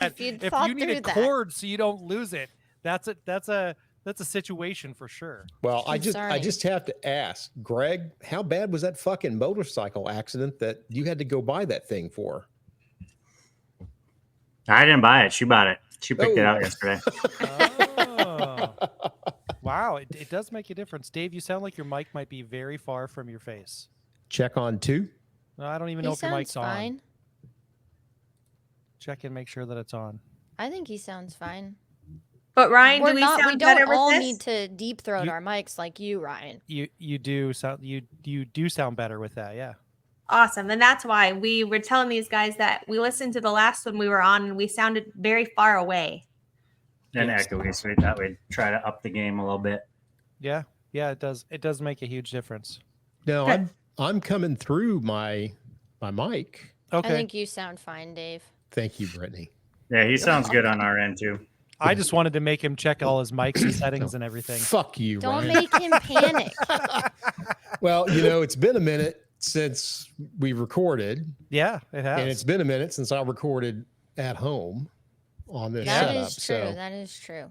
if you need a cord so you don't lose it, that's a situation for sure. Well, I just have to ask, Greg, how bad was that fucking motorcycle accident that you had to go buy that thing for? I didn't buy it. She bought it. She picked it out yesterday. Oh. Wow, it does make a difference. Dave, you sound like your mic might be very far from your face. Check on 2. No, I don't even know if your mic's fine. on. Check and make sure that it's on. I think he sounds fine. But Ryan, we don't all need to deep throat our mics like you, Ryan. You do sound better with that, yeah. Awesome. And that's why we were telling these guys that we listened to the last one we were on and we sounded very far away. And echoey, so we thought we'd try to up the game a little bit. Yeah, it does. It does make a huge difference. No, I'm coming through my mic. Okay. I think you sound fine, Dave. Thank you, Brittany. Yeah, he sounds good on our end too. I just wanted to make him check all his mics and settings and everything. Fuck you, Don't Ryan. make him panic. Well, it's been a minute since we recorded. Yeah, it has. And it's been a minute since I recorded at home on this That setup. is true. That is true.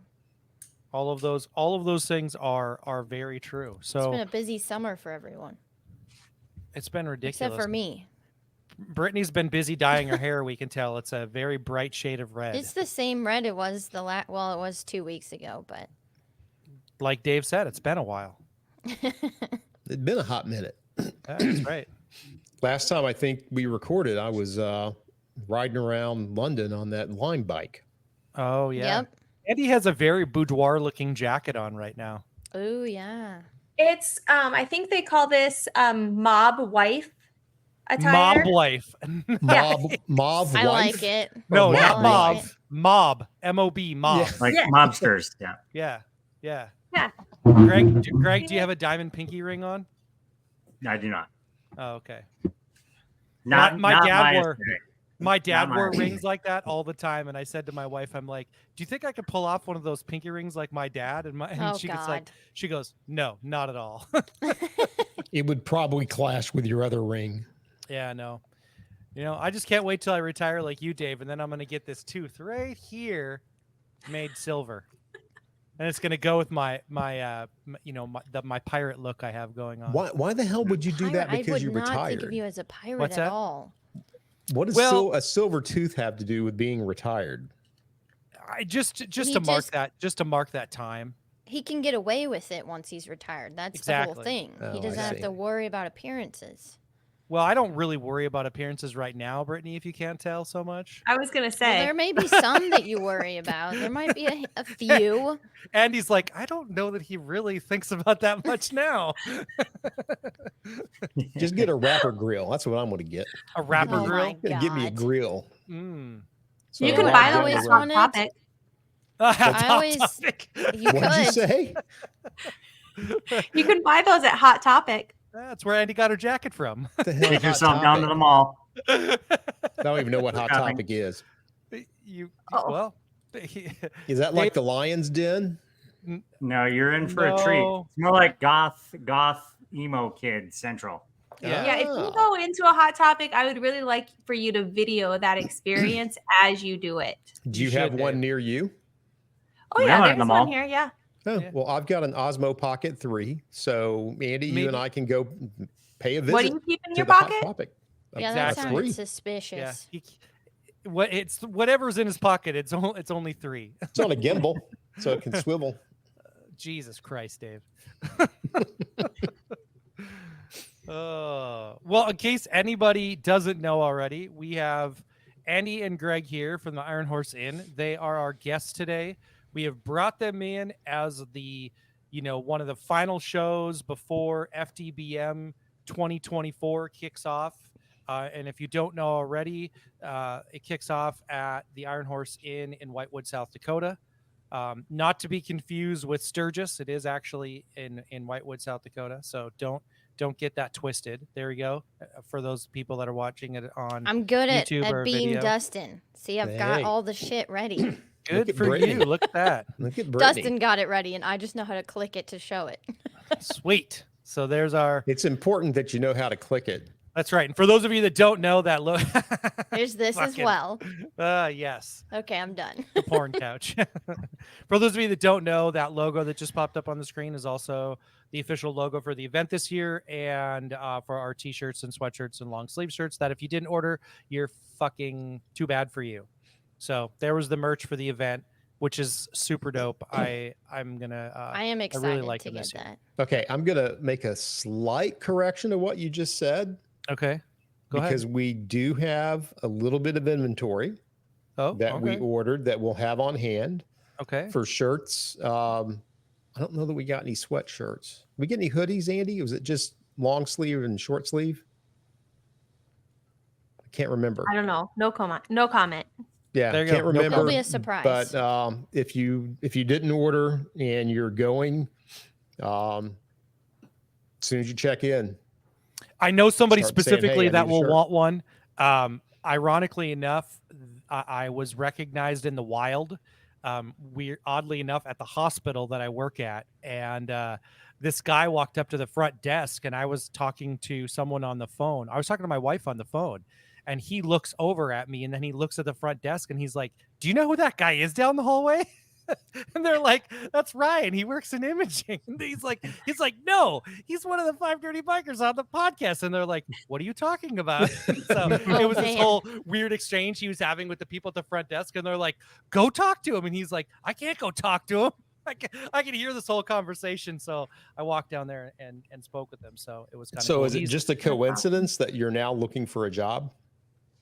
All of those things are very true. So it's been a busy summer for everyone. It's been ridiculous. Except for me. Brittany's been busy dyeing her hair. We can t's a very bright shade of red. It's the same red it was it was 2 weeks ago, but like Dave said, it's been a while. It's been a hot minute. That's right. Last time I think we recorded, I was riding around London on that Lime bike. Oh yeah. Yep. Andy has a very boudoir looking jacket on right now. Oh yeah. It's I think they call this mob wife attire. Mob life. Mob I wife? like it. No, Yeah. not mob. Mob. M-O-B. Mob. Yeah. Like mobsters. Yeah. Yeah. Yeah. Yeah. Greg, do you have a diamond pinky ring on? I do not. Oh, okay. Not my dad biased wore today. my dad Not wore mine. rings like that all the time, and I said to my wife, I'm like, "Do you think I could pull off one of those pinky rings like my dad?" And Oh, she gets God. she goes, "No, not at all." It would probably clash with your other ring. Yeah, no. I just can't wait till I retire like you, Dave, and then I'm gonna get this tooth right here, made silver, and it's gonna go with my pirate look I have going on. Why the hell would you do that? Because you I would not retired. think of you as a pirate What's at that? all. What does a silver tooth have to do with being retired? I just to mark that time. He can get away with it once he's retired. That's the Exactly. whole thing. He Oh, doesn't I have see. to worry about appearances. Well, I don't really worry about appearances right now, Brittany, if you can't tell so much. I was gonna Well, say there may be some that you worry about. There might be a few. Andy's like, I don't know that he really thinks about that much now. Just get a wrapper grill. That's what I'm going to get. A wrapper Oh grill? my Give me a God. grill. Mm. So you I can wrap buy it those in at the Hot wanted- Topic. I always you What'd you could. say? You can buy those at Hot Topic. That's where Andy got her jacket from. What the hell Take is Hot yourself down to Topic? the mall. I don't even know what Hot Shopping. Topic is. Oh. Well, Is that like the Lion's Den? No, you're in for a treat. No. It's more like goth emo kid central. Yeah, if you Ah. go into a Hot Topic, I would really like for you to video that experience as you do it. Do you You have should, one Dave. near you? Oh We yeah, have one at there's the one mall. here. Yeah. Oh, Yeah. well, I've got an Osmo Pocket 3. So, Andy, you Maybe- and I can go pay a visit. What do you keep in to your the Hot pocket? Topic. Yeah, that That's sounded free. suspicious. Yeah. It's whatever's in his pocket. It's only 3. It's on a gimbal, so it can swivel. Jesus Christ, Dave. Well, in case anybody doesn't know already, we have Andy and Greg here from the Iron Horse Inn. They are our guests today. We have brought them in as the, one of the final shows before FDBM 2024 kicks off. And if you don't know already, it kicks off at the Iron Horse Inn in Whitewood, South Dakota. Not to be confused with Sturgis. It is actually in Whitewood, South Dakota. So don't get that twisted. There we go. For those people that are watching it on I'm good YouTube at or being video. Dustin. See, I've got Hey. all the shit ready. Good at for Brittany. you. Look at that. Look at Brittany. Dustin got it ready, and I just know how to click it to show it. Sweet. So there's our. It's important that you know how to click it. That's right. And for those of you that don't know that There's this as Fucking- well. yes. Okay, I'm done. The porn couch. For those of you that don't know, that logo that just popped up on the screen is also the official logo for the event this year, and for our t-shirts and sweatshirts and long sleeve shirts that if you didn't order, you're fucking too bad for you. So there was the merch for the event, which is super dope. I'm gonna I am excited really like to them this get year. that. Okay, I'm gonna make a slight correction to what you just said Okay, go because ahead. we do have a little bit of inventory Oh, that we okay. ordered that we'll have on hand Okay. for shirts. I don't know that we got any sweatshirts. We get any hoodies, Andy? Was it just long sleeve and short sleeve? I can't remember. I don't know. No comment. No comment. Yeah, There you can't go. No remember. It'll be a surprise. But if you didn't order and you're going, as soon as you check in, I know somebody Start saying, specifically "Hey, I that need a will shirt." want one. Ironically enough, I was recognized in the wild. Oddly enough, at the hospital that I work at, and this guy walked up to the front desk, and I was talking to someone on the phone. I was talking to my wife on the phone, and he looks over at me, and then he looks at the front desk, and he's like, "Do you know who that guy is down the hallway?" And they're like, "That's Ryan. He works in imaging." And he's like, "No, he's one of the Five Dirty Bikers on the podcast." And they're like, "What are you talking about?" So it was this man. whole weird exchange he was having with the people at the front desk, and they're like, "Go talk to him." And he's like, "I can't go talk to him. I can hear this whole conversation." So I walked down there and spoke with him. So it was kind of so cool. is it He's- just a coincidence that you're now looking for a job?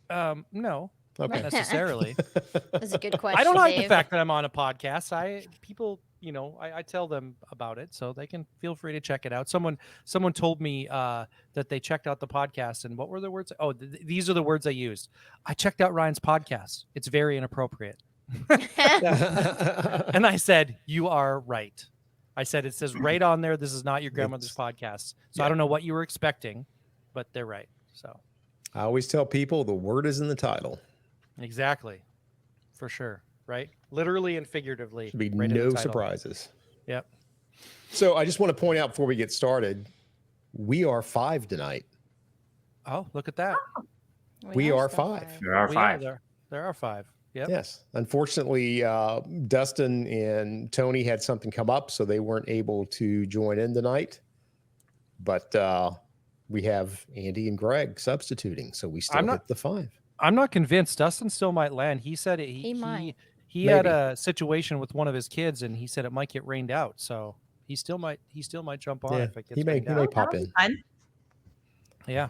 no, Okay. not necessarily. That's a good question. I don't hide the Dave. fact that I'm on a podcast. People, I tell them about it, so they can feel free to check it out. Someone told me that they checked out the podcast, and what were the words? Oh, these are the words I used. I checked out Ryan's podcast. It's very inappropriate. And I said, "You are right." I said, "It says right on there, this is not your grandmother's podcast." So I don't know what you were expecting, but they're right. So I always tell people the word is in the title. exactly, for sure, right? Literally and figuratively. Should be right in the no title. surprises. Yep. So I just want to point out before we get started, we are 5 tonight. Oh, look at that. We are still 5. There are We five. there are 5. Yep. Yes. Unfortunately, Dustin and Tony had something come up, so they weren't able to join in tonight. But we have Andy and Greg substituting, so we still not- hit the 5. I'm not convinced. Dustin still might land. He said it. He might. He had Maybe. a situation with one of his kids, and he said it might get rained out. So he still might jump on Yeah, if it gets he may rained out. pop That'll be in. fun. Yeah.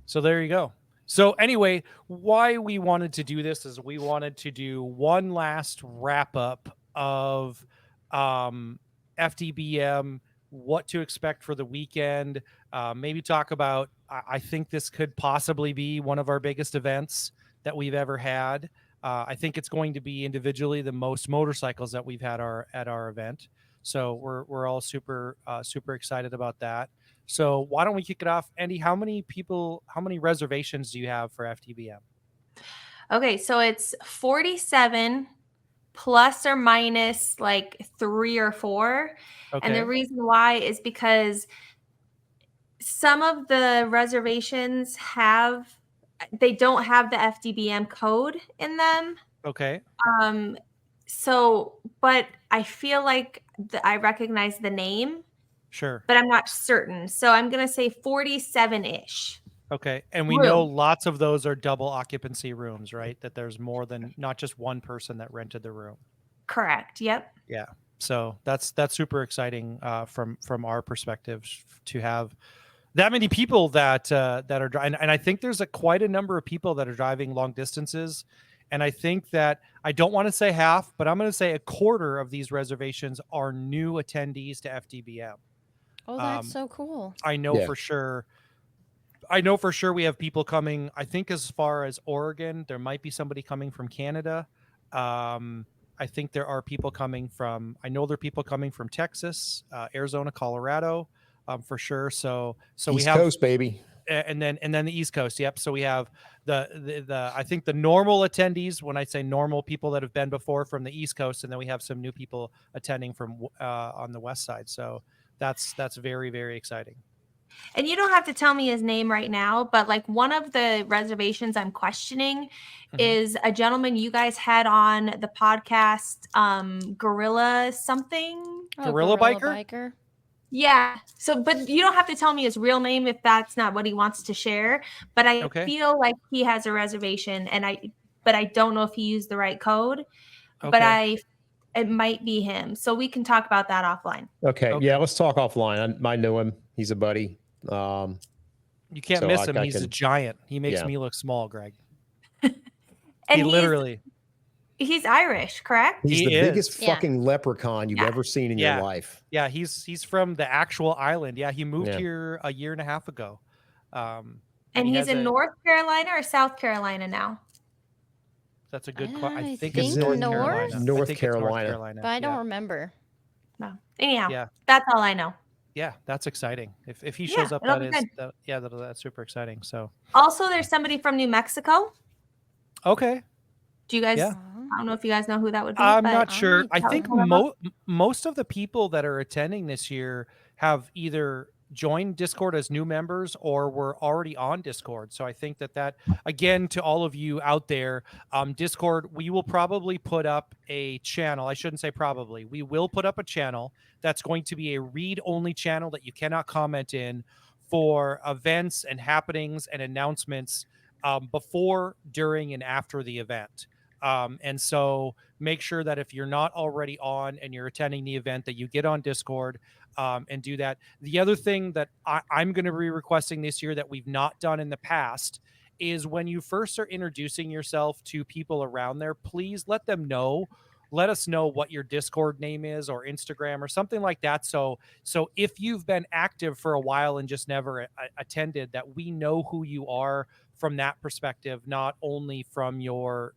So there you go. So anyway, why we wanted to do this is we wanted to do one last wrap up of FDBM, what to expect for the weekend. Maybe talk about. I think this could possibly be one of our biggest events that we've ever had. I think it's going to be individually the most motorcycles that we've had at our event. So we're all super excited about that. So why don't we kick it off, Andy? How many reservations do you have for FTBM? Okay, so it's 47 plus or minus like 3 or 4. Okay. And the reason why is because some of the reservations they don't have the FDBM code in them. Okay. So, but I feel like I recognize the name, Sure. but I'm not certain. So I'm going to say 47-ish. Okay. And we Room. know lots of those are double occupancy rooms, right? That there's more than not just one person that rented the room. Correct. Yep. Yeah. So that's super exciting from our perspective to have that many people that are driving. And I think there's quite a number of people that are driving long distances. And I think that I don't want to say half, but I'm going to say a quarter of these reservations are new attendees to FDBM. Oh, that's so cool. I know Yeah. for sure. I know for sure we have people coming. I think as far as Oregon, there might be somebody coming from Canada. I think there are people coming from. I know there are people coming from Texas, Arizona, Colorado, for sure. So we East have, Coast, baby. and then the East Coast. Yep. So we have the I think the normal attendees. When I say normal, people that have been before from the East Coast, and then we have some new people attending from on the West side. So that's very, very exciting. And you don't have to tell me his name right now, but like one of the reservations I'm questioning is a gentleman you guys had on the podcast, Gorilla something. Oh, Gorilla Biker? Biker. Yeah. So, but you don't have to tell me his real name if that's not what he wants to share. But I Okay. feel like he has a reservation, but I don't know if he used the right code. But Okay. it might be him. So we can talk about that offline. Okay. Okay. Yeah, let's talk offline. I know him. He's a buddy. You can't So miss him. I He's a can- giant. He makes yeah. me look small, Greg. And He literally. he's Irish, correct? He's He the is. biggest Yeah. fucking leprechaun you've Yeah. ever seen in Yeah. your life. Yeah, he's from the actual island. Yeah, he moved Yeah. here a year and a half ago. And he he's has in a- North Carolina or South Carolina now? That's a good question. I I think think it's North north? Carolina. I North think it's North Carolina. Carolina. But I don't Yeah. remember. No. Anyhow, Yeah. that's all I know. Yeah, that's exciting. If he Yeah, shows up, it'll that be is good. that's super exciting. So Also, there's somebody from New Mexico. okay, Do you guys? Yeah. I don't know if you guys know who that would be. I'm but not sure. I that think was one of most of the people that are attending this year have either joined Discord as new members or were already on Discord. So I think that again, to all of you out there, Discord, we will probably put up a channel. I shouldn't say probably. We will put up a channel that's going to be a read-only channel that you cannot comment in for events and happenings and announcements before, during, and after the event. And so make sure that if you're not already on and you're attending the event, that you get on Discord and do that. The other thing that I'm going to be requesting this year that we've not done in the past is when you first are introducing yourself to people around there, please let us know what your Discord name is or Instagram or something like that. So if you've been active for a while and just never attended, that we know who you are from that perspective, not only from your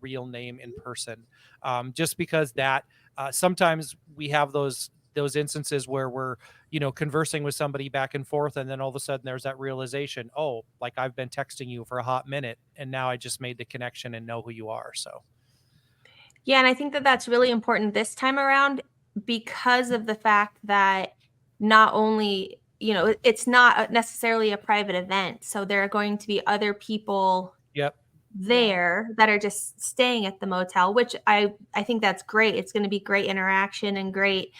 real name in person. Just because that sometimes we have those instances where we're conversing with somebody back and forth, and then all of a sudden there's that realization, oh, like I've been texting you for a hot minute and now I just made the connection and know who you are. So Yeah, and I think that that's really important this time around because of the fact that not only, it's not necessarily a private event. So there are going to be other people yep. there that are just staying at the motel, which I think that's great. It's going to be great interaction and great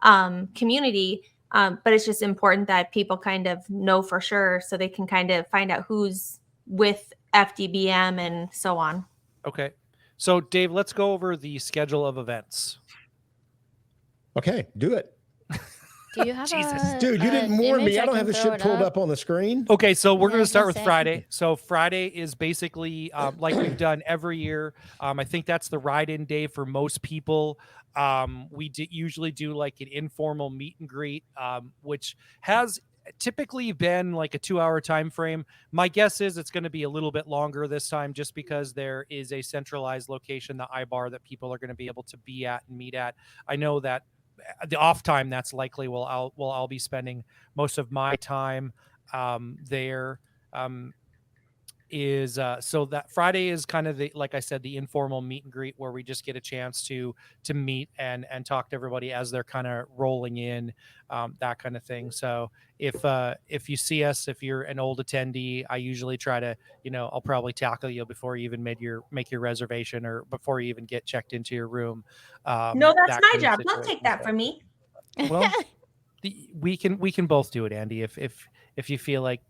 community. But it's just important that people kind of know for sure so they can kind of find out who's with FDBM and so on. Okay. So Dave, let's go over the schedule of events. Okay, do it. Do you have Jesus. Dude, you didn't warn me. I don't have the shit pulled up on the screen. Okay, so we're Yeah, going I to start was with gonna say. Friday. So Friday is basically like we've done every year. I think that's the ride-in day for most people. We usually do like an informal meet and greet, which has typically been like a 2-hour time frame. My guess is it's going to be a little bit longer this time just because there is a centralized location, the iBar, that people are going to be able to be at and meet at. I know that the off time, that's likely I'll be spending most of my time there. Is so that Friday is kind of like I said, the informal meet and greet where we just get a chance to meet and talk to everybody as they're kind of rolling in, that kind of thing. So if you see us, if you're an old attendee, I usually try to, I'll probably tackle you before you even make your reservation or before you even get checked into your room. No, that's that my kind of job. Don't situation. take that from me. Well, we can both do it, Andy. If you feel like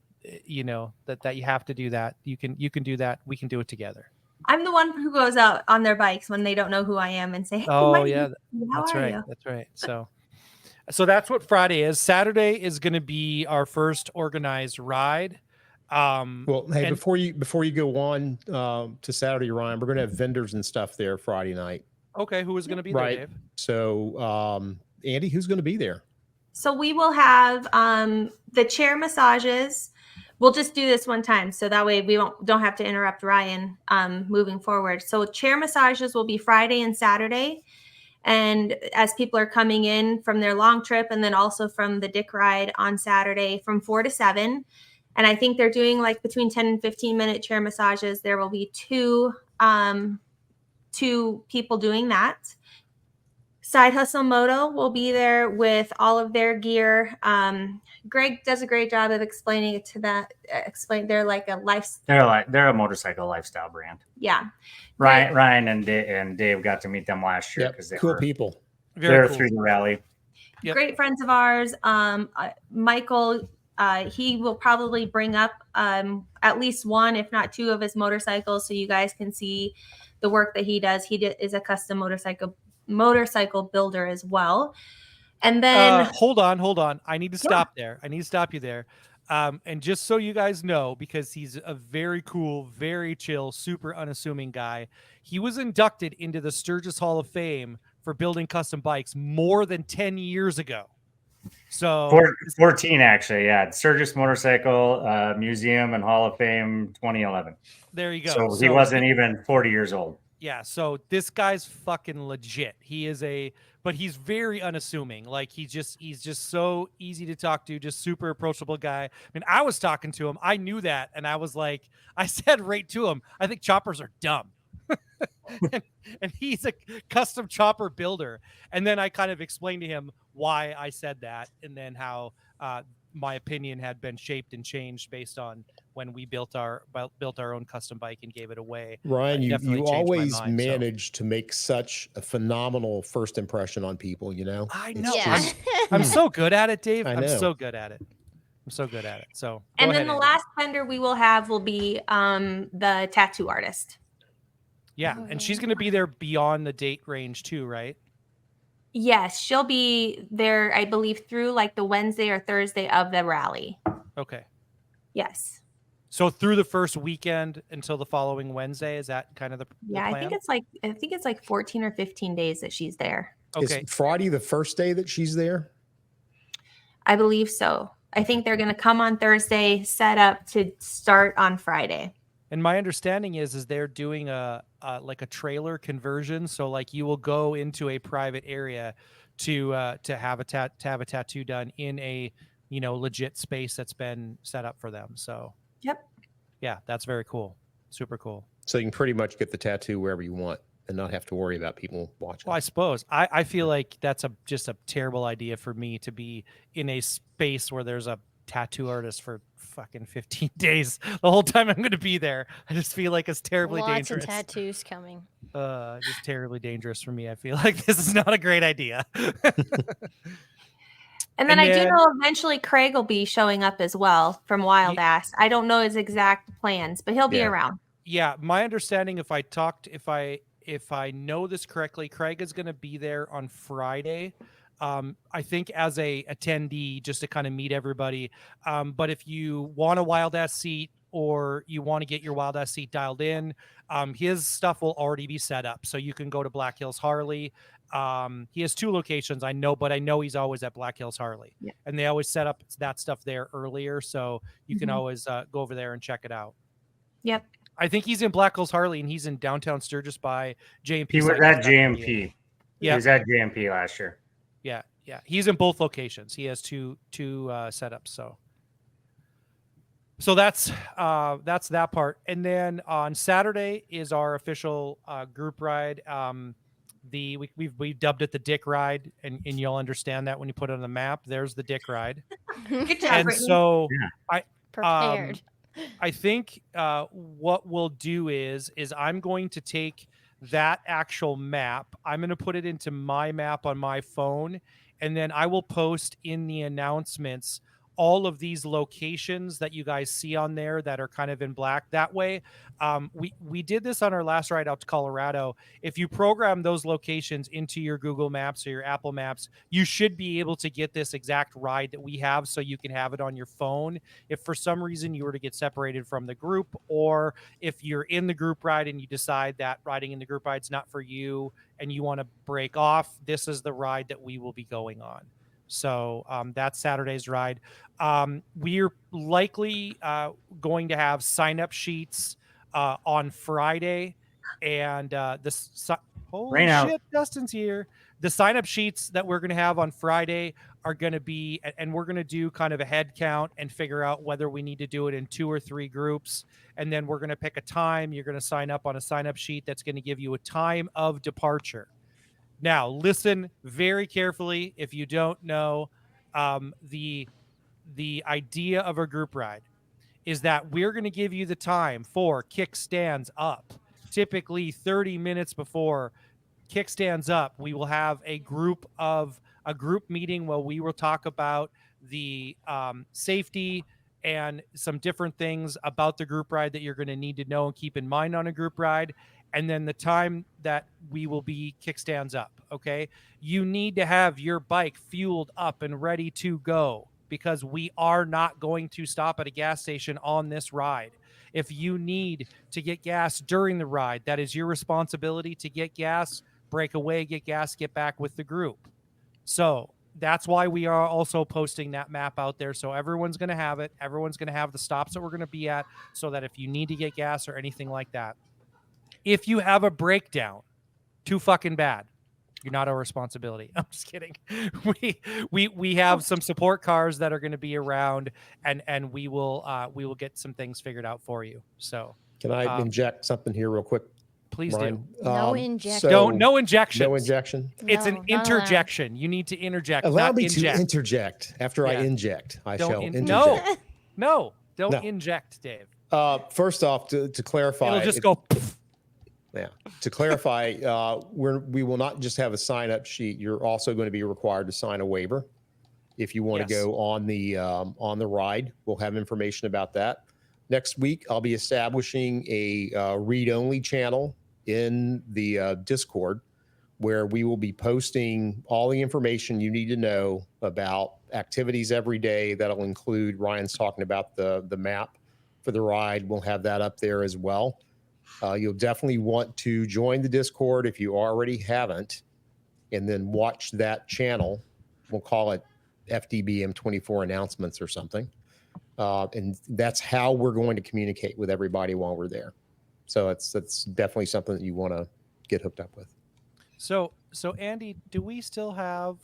that you have to do that, you can do that. We can do it together. I'm the one who goes out on their bikes when they don't know who I am and say, "Hey, Oh my yeah, name is- how that's are right. you?" That's right. So that's what Friday is. Saturday is going to be our first organized ride. Well, hey, and- before you go on to Saturday, Ryan, we're going to have vendors and stuff there Friday night. Okay, who is going to be Right. there, Dave? So, Andy, who's going to be there? So we will have the chair massages. We'll just do this one time, so that way we don't have to interrupt Ryan moving forward. So chair massages will be Friday and Saturday, and as people are coming in from their long trip, and then also from the Dick Ride on Saturday from 4 to 7. And I think they're doing like between 10 and 15-minute chair massages. There will be two people doing that. Side Hustle Moto will be there with all of their gear. Greg does a great job of explaining it to that. They're like a They're a motorcycle lifestyle brand. Yeah. Ryan and Dave got to meet them last year Yep, because they cool were people. they're cool. through the rally. Yep. Great friends of ours. Michael, he will probably bring up at least one, if not two, of his motorcycles, so you guys can see the work that he does. Is a custom motorcycle builder as well. And then hold on. I need to stop there. I need to stop you there. And just so you guys know, because he's a very cool, very chill, super unassuming guy, he was inducted into the Sturgis Hall of Fame for building custom bikes more than 10 years ago. So 14 actually, yeah. Sturgis Motorcycle Museum and Hall of Fame 2011. There you go. So he wasn't even 40 years old. Yeah, so this guy's fucking legit. But he's very unassuming. Like he's just so easy to talk to, just super approachable guy. I mean, I was talking to him, I knew that, and I was like, I said right to him, I think choppers are dumb. and he's a custom chopper builder. And then I kind of explained to him why I said that, and then how my opinion had been shaped and changed based on when we built our own custom bike and gave it away. Ryan, you changed my always mind, so. manage to make such a phenomenal first impression on people, you know? I It's know. Yeah. just- I'm so good at it, Dave. I I'm know. so good at it. So go and then ahead, the Andy. last vendor we will have will be the tattoo artist. Yeah, and she's going to be there beyond the date range too, right? Yes, she'll be there, I believe, through like the Wednesday or Thursday of the rally. Okay. Yes. So through the first weekend until the following Wednesday, is that kind of the Yeah, plan? I think it's like 14 or 15 days that she's there. Okay. Is Friday the first day that she's there? I believe so. I think they're going to come on Thursday, set up to start on Friday. And my understanding is they're doing a trailer conversion. So like you will go into a private area to have a tattoo done in a legit space that's been set up for them. So Yep. yeah, that's very cool. Super cool. So you can pretty much get the tattoo wherever you want and not have to worry about people watching. Well, I suppose I feel like that's just a terrible idea for me to be in a space where there's a tattoo artist for fucking 15 days the whole time I'm going to be there. I just feel like it's terribly Lots dangerous. of tattoos coming. Just terribly dangerous for me. I feel like this is not a great idea. And then I do know eventually Craig will be showing up as well from Wild Ass. I don't know his exact plans, but he'll be around. Yeah, my understanding, if I know this correctly, Craig is going to be there on Friday. I think as a attendee, just to kind of meet everybody. But if you want a Wild Ass seat or you want to get your Wild Ass seat dialed in, his stuff will already be set up. So you can go to Black Hills Harley. He has 2 locations, I know, but I know he's always at Black Hills Harley. Yeah. And they always set up that stuff there earlier. So you can always go over there and check it out. Yep. I think he's in Black Hills Harley and he's in downtown Sturgis by JMP. He was at JMP. Yeah. He was at JMP last year. Yeah. He's in both locations. He has two setups. So that's that part. And then on Saturday is our official group ride. We've dubbed it the Dick Ride, and you'll understand that when you put it on the map. There's the Dick Ride. Good job, And Brittany. so Prepared. I think what we'll do is I'm going to take that actual map. I'm going to put it into my map on my phone, and then I will post in the announcements all of these locations that you guys see on there that are kind of in black. That way, we did this on our last ride out to Colorado. If you program those locations into your Google Maps or your Apple Maps, you should be able to get this exact ride that we have, so you can have it on your phone. If for some reason you were to get separated from the group, or if you're in the group ride and you decide that riding in the group ride's not for you and you want to break off, this is the ride that we will be going on. So that's Saturday's ride. We're likely going to have sign-up sheets on Friday, and holy shit, Dustin's here. The sign-up sheets that we're going to have on Friday are going to be, and we're going to do kind of a head count and figure out whether we need to do it in 2 or 3 groups, and then we're going to pick a time. You're going to sign up on a sign-up sheet that's going to give you a time of departure. Now, listen very carefully. If you don't know, the idea of a group ride is that we're going to give you the time for kickstands up. Typically 30 minutes before kickstands up, we will have a group meeting where we will talk about the safety and some different things about the group ride that you're going to need to know and keep in mind on a group ride. And then the time that we will be kickstands up. Okay. You need to have your bike fueled up and ready to go, because we are not going to stop at a gas station on this ride. If you need to get gas during the ride, that is your responsibility to get gas, break away, get gas, get back with the group. So that's why we are also posting that map out there. So everyone's going to have it. Everyone's going to have the stops that we're going to be at, so that if you need to get gas or anything like that, if you have a breakdown, too fucking bad, you're not our responsibility. I'm just kidding. We have some support cars that are going to be around, and we will get some things figured out for you. So Can I inject something here real quick? please Ryan? do. No injection. So- No injection. No injection. It's No, an not allowed. interjection. You need to interject. Allow not me inject. to interject. After I Yeah. inject, I Don't shall in- interject. No, don't No. inject, Dave. First off, to clarify, It'll just go. Yeah. To clarify, we will not just have a sign-up sheet. You're also going to be required to sign a waiver if you want Yes. to go on the ride. We'll have information about that. Next week, I'll be establishing a read-only channel in the Discord, where we will be posting all the information you need to know about activities every day. That'll include Ryan's talking about the map for the ride. We'll have that up there as well. You'll definitely want to join the Discord if you already haven't, and then watch that channel. We'll call it FDBM 24 announcements or something. And that's how we're going to communicate with everybody while we're there. So that's definitely something that you want to get hooked up with. So Andy, do we still have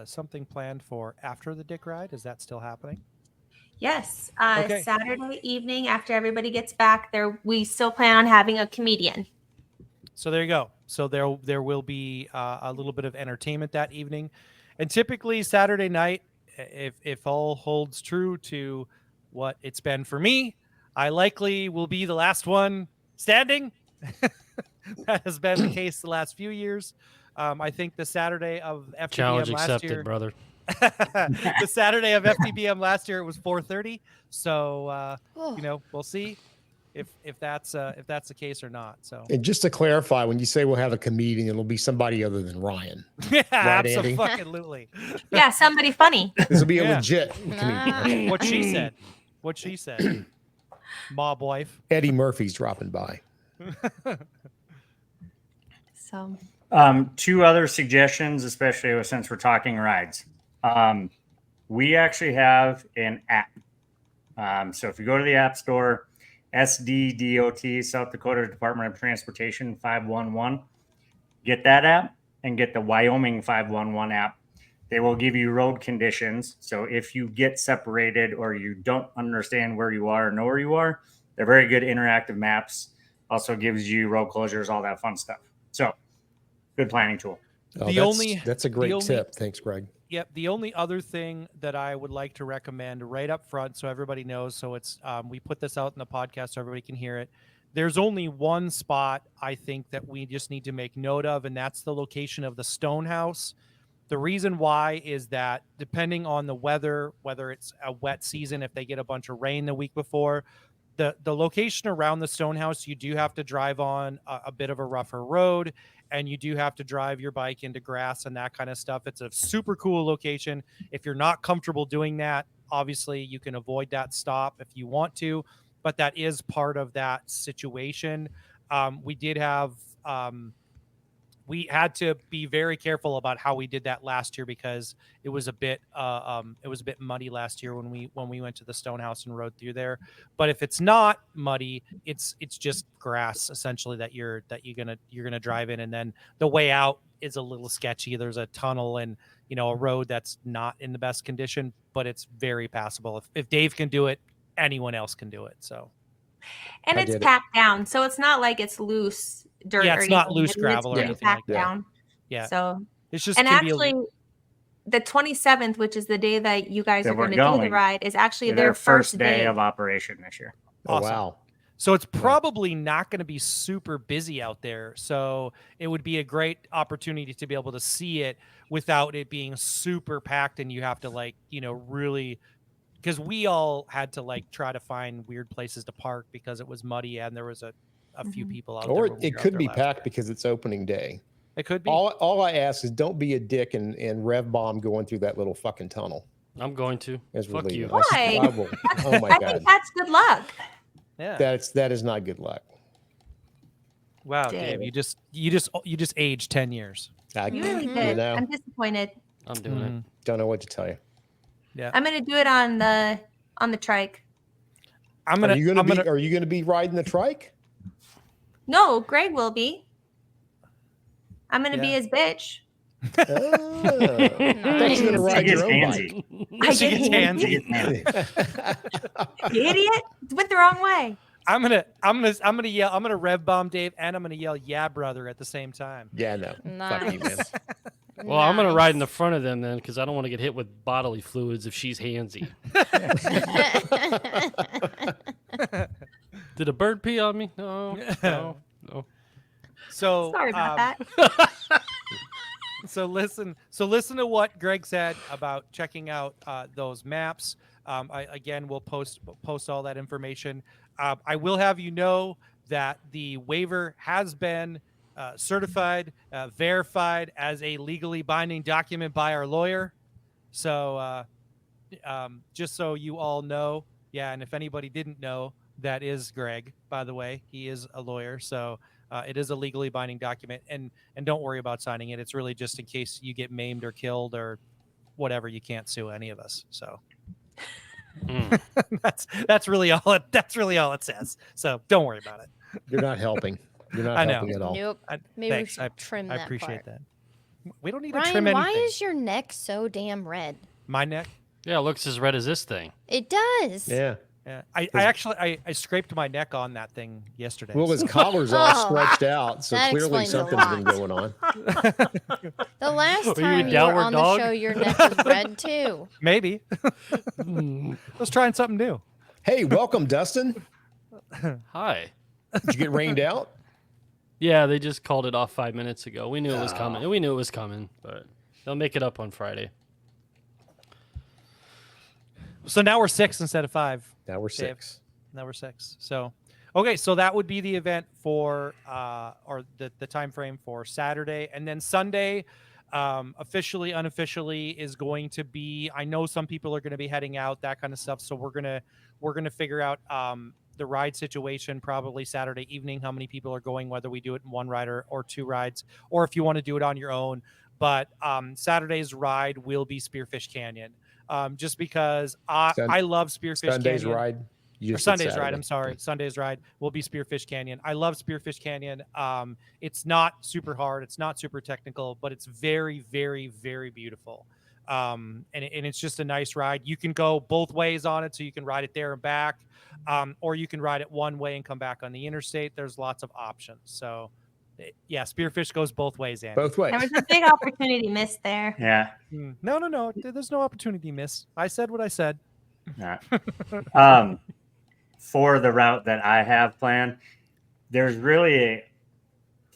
something planned for after the Dick Ride? Is that still happening? Yes. Okay. Saturday evening after everybody gets back, we still plan on having a comedian. So there you go. So there will be a little bit of entertainment that evening, and typically Saturday night, if all holds true to what it's been for me, I likely will be the last one standing. That has been the case the last few years. I think the Saturday of FTBM Challenge last accepted, year, brother. the Saturday of FTBM last year, it was 4:30. So Oh. we'll see if that's the case or not. So And just to clarify, when you say we'll have a comedian, it'll be somebody other than Ryan. yeah, Andy? absolutely. Yeah, somebody funny. This will be a Yeah. legit comedian. What she said. Mob wife. Eddie Murphy's dropping by. So Two other suggestions, especially since we're talking rides. We actually have an app. So if you go to the App Store, SDDOT, South Dakota Department of Transportation 511, get that app and get the Wyoming 511 app. They will give you road conditions. So if you get separated or you don't understand where you are or know where you are, they're very good interactive maps. Also gives you road closures, all that fun stuff. So good planning tool. Oh, that's a great the only- tip. Thanks, Greg. Yep. The only other thing that I would like to recommend right up front, so everybody knows, so it's we put this out in the podcast so everybody can hear it. There's only one spot I think that we just need to make note of, and that's the location of the Stonehouse. The reason why is that depending on the weather, whether it's a wet season, if they get a bunch of rain the week before, the location around the Stonehouse, you do have to drive on a bit of a rougher road, and you do have to drive your bike into grass and that kind of stuff. It's a super cool location. If you're not comfortable doing that, obviously you can avoid that stop if you want to, but that is part of that situation. We did have we had to be very careful about how we did that last year because it was a bit muddy last year when we went to the Stonehouse and rode through there. But if it's not muddy, it's just grass essentially that you're gonna drive in, and then the way out is a little sketchy. There's a tunnel and a road that's not in the best condition, but it's very passable. If Dave can do it, anyone else can do it. So and it's packed down, so it's not like it's loose dirt. Yeah, or it's not anything. loose It's gravel or pretty anything like packed that. down. Yeah. So, It's just and can be actually, the 27th, which is the day that you guys That are we're going to do the going. ride, is actually Their their first day. of operation this year. Oh, Awesome. wow. So it's probably not going to be super busy out there. So it would be a great opportunity to be able to see it without it being super packed and you have to like, you know, really, because we all had to like try to find weird places to park because it was muddy and there was a few people out there. Or when we it were out could there be last packed year. because it's opening day. It could be. All I ask is don't be a dick and rev bomb going through that little fucking tunnel. I'm going to. As we're Fuck you. leaving. Why? I will. Oh my I God. think that's good luck. Yeah. That is not good luck. Wow, Dave. Dave, you just aged 10 years. You really Mhm. did. You know. I'm disappointed. I'm doing it. Don't know what to tell you. Yeah. I'm going to do it on the trike. I'm gonna. Are you gonna be riding the trike? No, Greg will be. I'm going to be Yeah. his bitch. Oh. I thought you were gonna ride your own bike. I She get gets handsy. handsy. You idiot. It went the wrong way. I'm gonna yell. I'm gonna rev bomb Dave, and I'm gonna yell, "Yeah, brother!" at the same time. Yeah, no. Fuck you, man. Nice. Well, I'm going to Nice. ride in the front of them then because I don't want to get hit with bodily fluids if she's handsy. Did a bird pee on me? No. No. So Sorry about that. So listen to what Greg said about checking out those maps. We'll post all that information. I will have you know that the waiver has been certified, verified as a legally binding document by our lawyer. So just so you all know, yeah, and if anybody didn't know, that is Greg, by the way. He is a lawyer, so it is a legally binding document, and don't worry about signing it. It's really just in case you get maimed or killed or whatever. You can't sue any of us. So that's really all it says. So don't worry about it. You're not helping. You're not I know. helping at all. Nope. Maybe Thanks. we should trim that I appreciate part. that. We don't need to Ryan, trim why anything. is your neck so damn red? My neck? Yeah, it looks as red as this thing. It does. Yeah. Yeah, I scraped my neck on that thing yesterday. Well, his so- collar's all Oh, stretched out, so that clearly explains a something's been lot. going on. The last Were you a time you were downward on dog? the show, your neck was red too. Maybe. I was trying something new. Hey, welcome, Dustin. Hi. Did you get rained out? Yeah, they just called it off 5 minutes ago. We knew it was coming. We knew it was coming, but they'll make it up on Friday. So now we're 6 instead of 5. Now we're Dave. 6. Now we're 6. So, okay, so that would be the event for or the time frame for Saturday, and then Sunday, officially, unofficially, is going to be. I know some people are going to be heading out, that kind of stuff. So we're gonna figure out the ride situation probably Saturday evening. How many people are going? Whether we do it in one ride or two rides, or if you want to do it on your own. But Saturday's ride will be Spearfish Canyon. Just because I love Spearfish Sunday's Canyon. ride. You Or just said Sunday's ride. Saturday. I'm sorry. Sunday's ride will be Spearfish Canyon. I love Spearfish Canyon. It's not super hard. It's not super technical, but it's very, very, very beautiful. And it's just a nice ride. You can go both ways on it, so you can ride it there and back, or you can ride it one way and come back on the interstate. There's lots of options. So, yeah, Spearfish goes both ways, Andy. Both ways. There was a big opportunity missed there. Yeah. No. There's no opportunity miss. I said what I said. Yeah. For the route that I have planned, there's really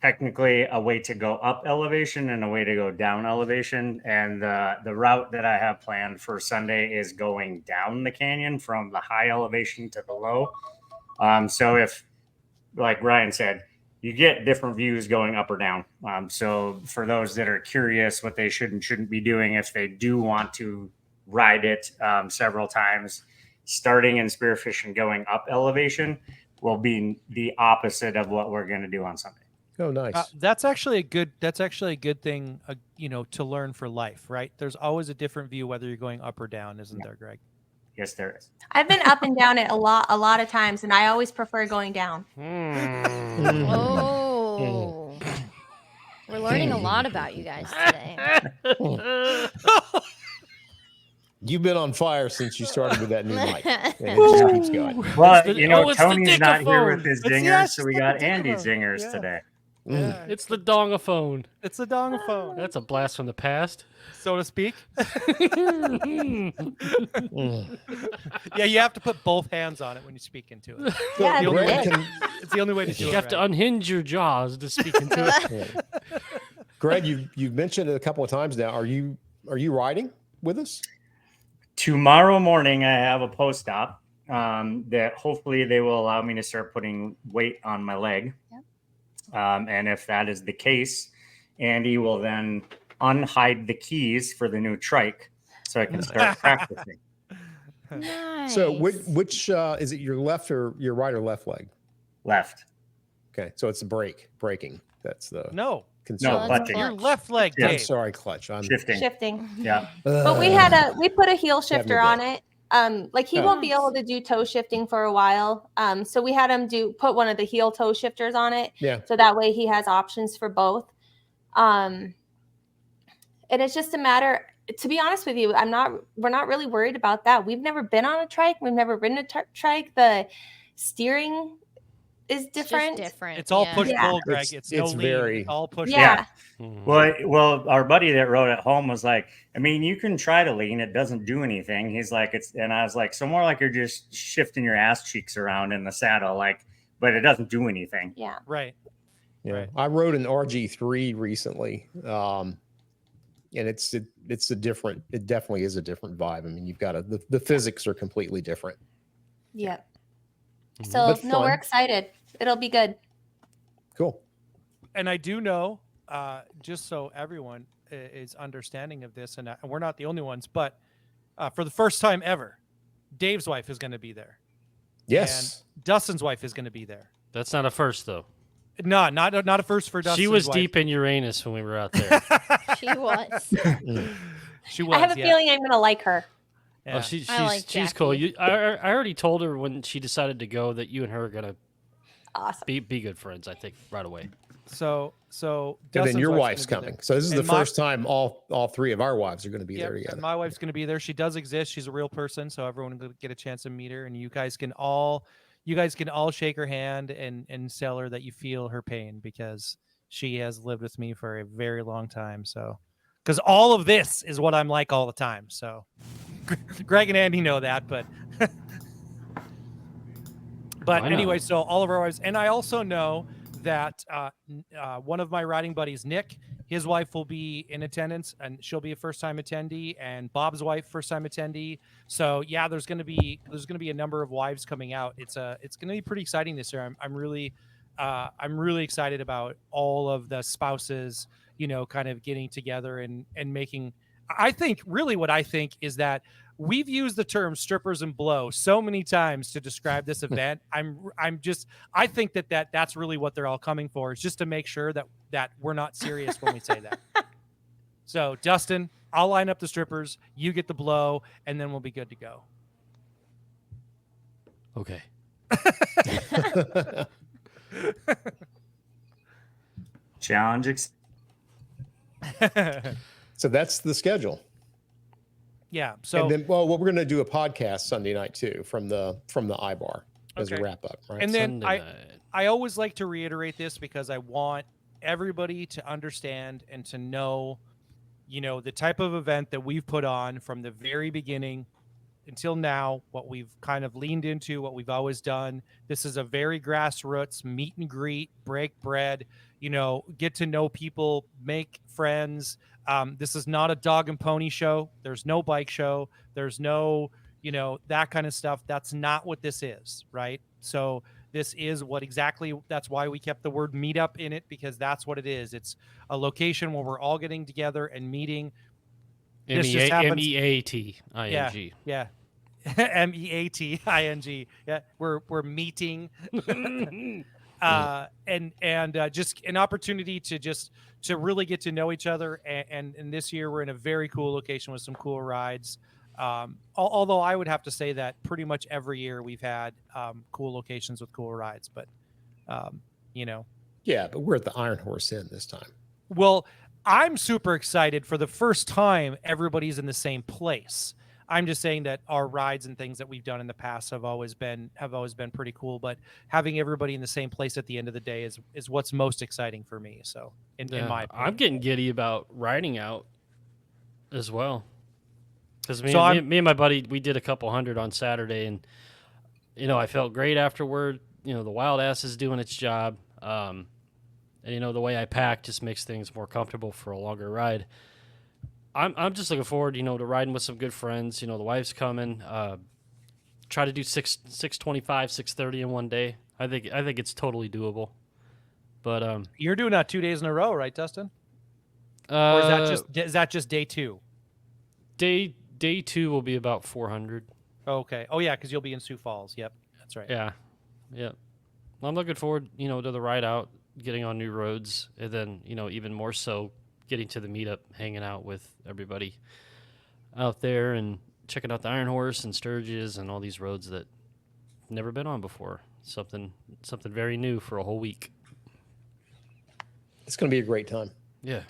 technically a way to go up elevation and a way to go down elevation. And the route that I have planned for Sunday is going down the canyon from the high elevation to the low. So if, like Ryan said, you get different views going up or down. So for those that are curious what they should and shouldn't be doing, if they do want to ride it several times, starting in Spearfish and going up elevation will be the opposite of what we're going to do on Sunday. Oh, nice. That's actually a good thing, to learn for life, right? There's always a different view whether you're going up or down, isn't there, Greg? Yes, there is. I've been up and down it a lot of times, and I always prefer going down. Oh. We're learning a lot about you guys today. You've been on fire since you started with that new mic. And it just keeps going. Well, It's the Tony's not here dictaphone. with his It's- zingers, yeah, so we it's got the Andy dictaphone. zingers Yeah. today. Yeah, It's the dongaphone. it's a dongaphone, That's a blast from the past. so to speak. Mm. Yeah, you have to put both hands on it when you speak into it. Yeah, the only Greg, way- can, It's the only way to do You it. have to right. unhinge your jaws to speak into it. yeah. Greg, you've mentioned it a couple of times now. Are you riding with us? Tomorrow morning, I have a post-op that hopefully they will allow me to start putting weight on my leg. Yep. And if that is the case, Andy will then unhide the keys for the new trike so I can start practicing. Nice. So which is it, your left or your right or left leg? Left. Okay, so it's the braking. That's the No, concern. No, that's clutching. your clutch. left leg, Yeah, I'm Dave. sorry, clutch. I'm Shifting. Shifting. Yeah. But we put a heel shifter on it. Like he Oh. won't be able to do toe shifting for a while. So we had him put one of the heel toe shifters on it. Yeah. So that way he has options for both. And it's just a matter, to be honest with you, we're not really worried about that. We've never been on a trike. We've never ridden a trike. The steering is It's just different. different. It's all yeah. push Yeah. pull, Greg. It's no It's lean. very- It's all push. Yeah. Mhm. Well, our buddy that rode at home was like, I mean, you can try to lean; it doesn't do anything. He's like, and I was like, so more like you're just shifting your ass cheeks around in the saddle, like, but it doesn't do anything. Yeah. Right. Yeah, Right. I rode an RG3 recently, and it definitely is a different vibe. I mean, you've got the physics are completely different. Yep. Mhm. So But no, we're fun. excited. It'll be good. Cool. And I do know, just so everyone is understanding of this, and we're not the only ones, but for the first time ever, Dave's wife is going to be there. Yes. And Dustin's wife is going to be there. That's not a first, though. No, not a first for Dustin's She was wife. deep in Uranus when we were out there. She was. She was. I have a yeah. feeling I'm gonna like her. Yeah. Oh, she's I like she's cool. Jackie. I already told her when she decided to go that you and her are gonna Awesome. be good friends. I think right away. So And Dustin's then your wife's wife's gonna be coming. there. So this is And the my- first time all three of our wives are going to be Yep, there and together. my wife's going to be there. She does exist. She's a real person, so everyone will get a chance to meet her, and you guys can all shake her hand and tell her that you feel her pain because she has lived with me for a very long time. So, because all of this is what I'm like all the time. So, Greg and Andy know that, but I know. anyway, so all of our wives, and I also know that one of my riding buddies, Nick, his wife will be in attendance, and she'll be a first-time attendee, and Bob's wife, first-time attendee. So yeah, there's gonna be a number of wives coming out. It's gonna be pretty exciting this year. I'm really excited about all of the spouses, kind of getting together and making. I think really what I think is that we've used the term strippers and blow so many times to describe this event. I think that's really what they're all coming for, is just to make sure that we're not serious when we say that. So Dustin, I'll line up the strippers, you get the blow, and then we'll be good to go. Okay. Challenge. So that's the schedule. Yeah. So And then, well, we're going to do a podcast Sunday night too from the iBar as Okay. a wrap up, right? And then Sunday night. I always like to reiterate this because I want everybody to understand and to know, the type of event that we've put on from the very beginning until now, what we've kind of leaned into, what we've always done. This is a very grassroots meet and greet, break bread, get to know people, make friends. This is not a dog and pony show. There's no bike show. There's no, that kind of stuff. That's not what this is, right? So this is that's why we kept the word meetup in it, because that's what it is. It's a location where we're all getting together and meeting. This just happens- MEATING. Yeah. MEATING. Yeah. We're meeting. And just an opportunity to really get to know each other. And this year we're in a very cool location with some cool rides. Although I would have to say that pretty much every year we've had cool locations with cool rides, but Yeah, but we're at the Iron Horse Inn this time. well, I'm super excited for the first time. Everybody's in the same place. I'm just saying that our rides and things that we've done in the past have always been pretty cool. But having everybody in the same place at the end of the day is what's most exciting for me. So in my opinion. I'm getting giddy about riding out as well. Because me and my buddy, we did a couple hundred on Saturday, and I felt great afterward. The wild ass is doing its job, and the way I pack just makes things more comfortable for a longer ride. I'm just looking forward, to riding with some good friends. The wife's coming. Try to do 625, 630 in one day. I think it's totally doable. But you're doing that 2 days in a row, right, Dustin? Or is that just day 2? Day 2 will be about 400. Okay. Oh yeah, because you'll be in Sioux Falls. Yep, that's right. Yeah. I'm looking forward, to the ride out, getting on new roads, and then even more so getting to the meetup, hanging out with everybody out there, and checking out the Iron Horse and Sturgis and all these roads that I've never been on before. Something very new for a whole week. It's going to be a great time. Yeah.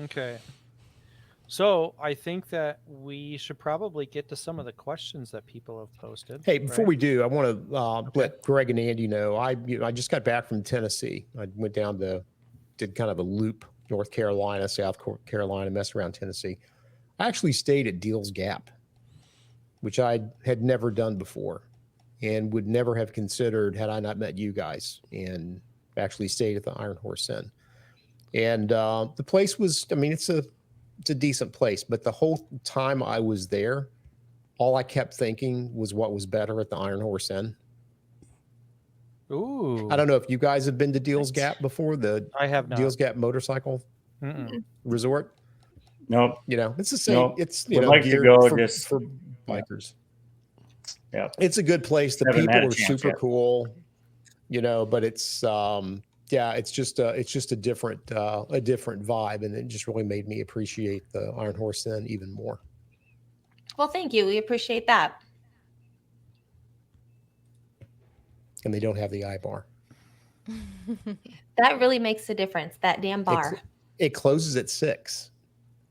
Okay. So I think that we should probably get to some of the questions that people have posted. Hey, before right? we do, I want to let Greg and Andy know. I just got back from Tennessee. I went down did kind of a loop, North Carolina, South Carolina, messed around Tennessee. I actually stayed at Deals Gap, which I had never done before and would never have considered had I not met you guys, and actually stayed at the Iron Horse Inn. And the place was, it's a decent place, but the whole time I was there, all I kept thinking was what was better at the Iron Horse Inn. Ooh. I don't know if you guys have been to Deals Gap before, I have not. Deals Gap motorcycle resort. Nope. It's the same. Nope. It's, Would like to geared go for, just for bikers. Yeah. It's a good place. The Haven't had people a are chance super yet. cool, but it's, it's just a different vibe. And it just really made me appreciate the Iron Horse Inn even more. Well, thank you. We appreciate that. And they don't have the iBar. That really makes a difference. That damn bar. It closes at 6.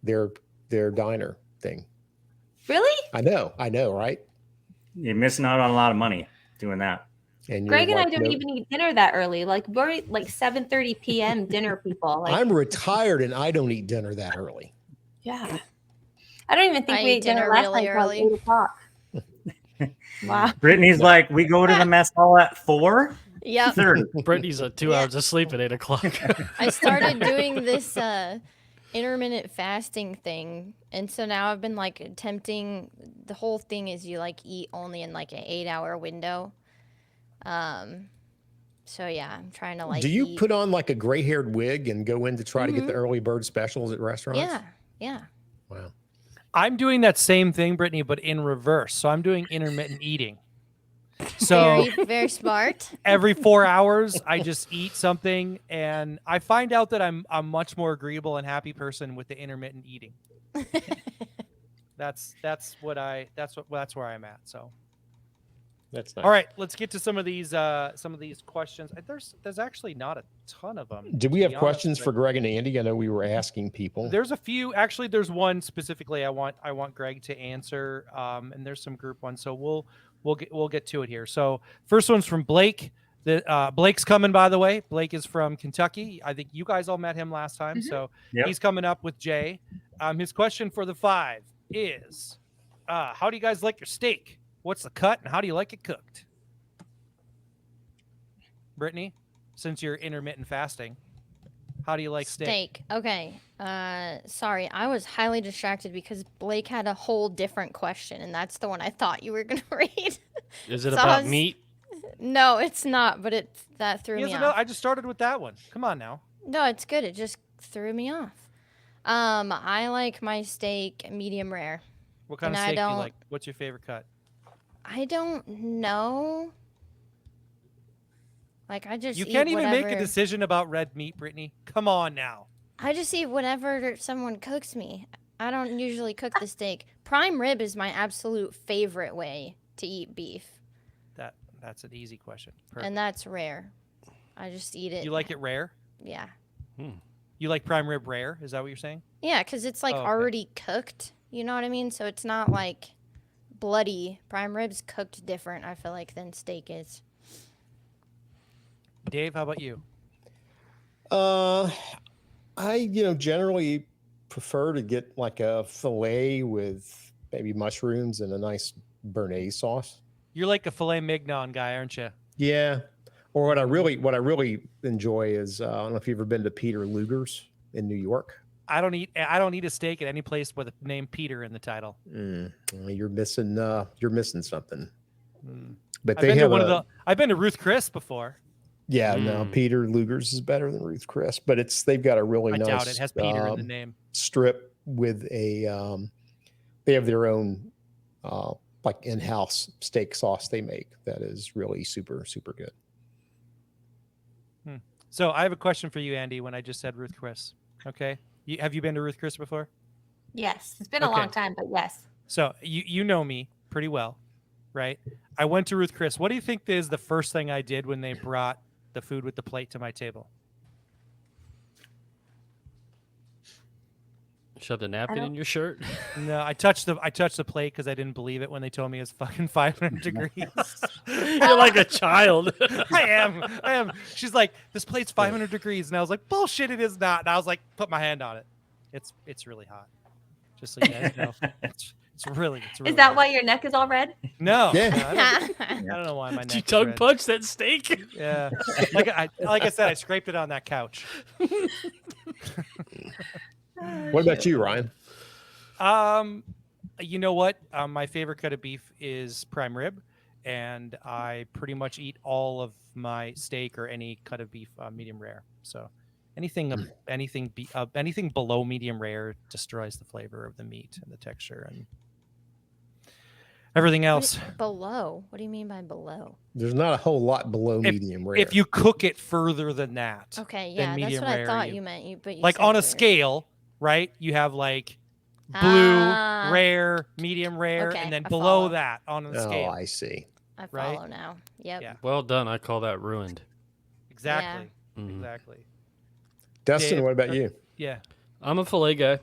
Their diner thing. Really? I know, right? You're missing out on a lot of money doing that. And Greg and I don't even eat dinner that early. Like we're like 7:30 p.m. dinner people. Like, I'm retired and I don't eat dinner that early. Yeah. I don't even think I we eat ate dinner dinner last really night until early. 8 o'clock. Wow. Brittany's like, we go to the mess hall at 4:30. Yep. Brittany's at 2 hours of sleep at 8 o'clock. I started doing this intermittent fasting thing, and so now I've been like attempting. The whole thing is you like eat only in like an 8-hour window. So yeah, I'm trying to like. Do you eat. put on like a gray-haired wig and go in to try to get the early bird specials at restaurants? Yeah. Wow. I'm doing that same thing, Brittany, but in reverse. So I'm doing intermittent eating. So Very, very smart. every 4 hours, I just eat something, and I find out that I'm a much more agreeable and happy person with the intermittent eating. That's where I'm at. So. That's nice. All right, let's get to some of these questions. There's actually not a ton of them. Do we to have be questions honest, for Greg and Andy? I know we were asking people. There's a few. Actually, there's one specifically I want Greg to answer, and there's some group ones. So we'll get to it here. So first one's from Blake. Blake's coming, by the way. Blake is from Kentucky. I think you guys all met him last time, so he's coming up with Jay. His question for the 5 is, how do you guys like your steak? What's the cut, and how do you like it cooked? Brittany, since you're intermittent fasting, how do you like steak? Okay. Sorry, I was highly distracted because Blake had a whole different question, and that's the one I thought you were going to read. Is it So about meat? No, it's not, but that threw me off. I just started with that one. Come on now. No, it's good. It just threw me off. I like my steak medium rare. What kind of steak do you like? What's your favorite cut? I don't know. Like, I just You eat can't even make a whatever- decision about red meat, Brittany. Come on now. I just eat whatever someone cooks me. I don't usually cook the steak. Prime rib is my absolute favorite way to eat beef, That's an easy question. and that's rare. I just eat it. You like it rare? Yeah. You like prime rib rare? Is that what you're saying? Yeah, because it's like Oh, okay. already cooked. You know what I mean? So it's not like bloody. Prime rib's cooked different, I feel like, than steak is. Dave, how about you? I generally prefer to get like a fillet with maybe mushrooms and a nice béarnaise sauce. You're like a filet mignon guy, aren't you? Yeah. Or what I really enjoy is I don't know if you've ever been to Peter Luger's in New York. I don't eat a steak at any place with the name Peter in the title. Well, you're missing something. But I've they been have to I've been to Ruth Chris before. Yeah, no, Peter Luger's is better than Ruth Chris, but they've got a really I nice doubt it has Peter in the name. strip with a they have their own like in-house steak sauce they make that is really super good. So I have a question for you, Andy, when I just said Ruth Chris. Okay. Have you been to Ruth Chris before? Yes, it's been a long time, but yes. So you know me pretty well, right? I went to Ruth Chris. What do you think is the first thing I did when they brought the food with the plate to my table? Shoved a napkin in your shirt? No, I touched the plate because I didn't believe it when they told me it's fucking 500 degrees. You're like a child. I am. She's like, this plate's 500 degrees, and I was like, bullshit, it is not. And I was like, put my hand on it. It's really hot. Just so you guys know, it's really. Is that hot. why your neck is all red? No. Yeah. I don't know why my neck. Did you is tongue red. punch that steak? Yeah. Like I said, I scraped it on that couch. What about you, Ryan? You know what? My favorite cut of beef is prime rib, and I pretty much eat all of my steak or any cut of beef medium rare. So anything below medium rare destroys the flavor of the meat and the texture and everything else. Below? What do you mean by below? There's not a whole lot below medium rare. If you cook it further than that, Okay, then yeah, that's medium what I rare, thought you meant. But you like said on a rare. scale, right? You have like blue, rare, medium rare, Okay, and then I below follow. that on the scale. I see. I right? follow now. Yep. Yeah. Well done. I call that ruined. Exactly. Mhm. Exactly. Dustin, Dave, what about you? Yeah. I'm a filet guy.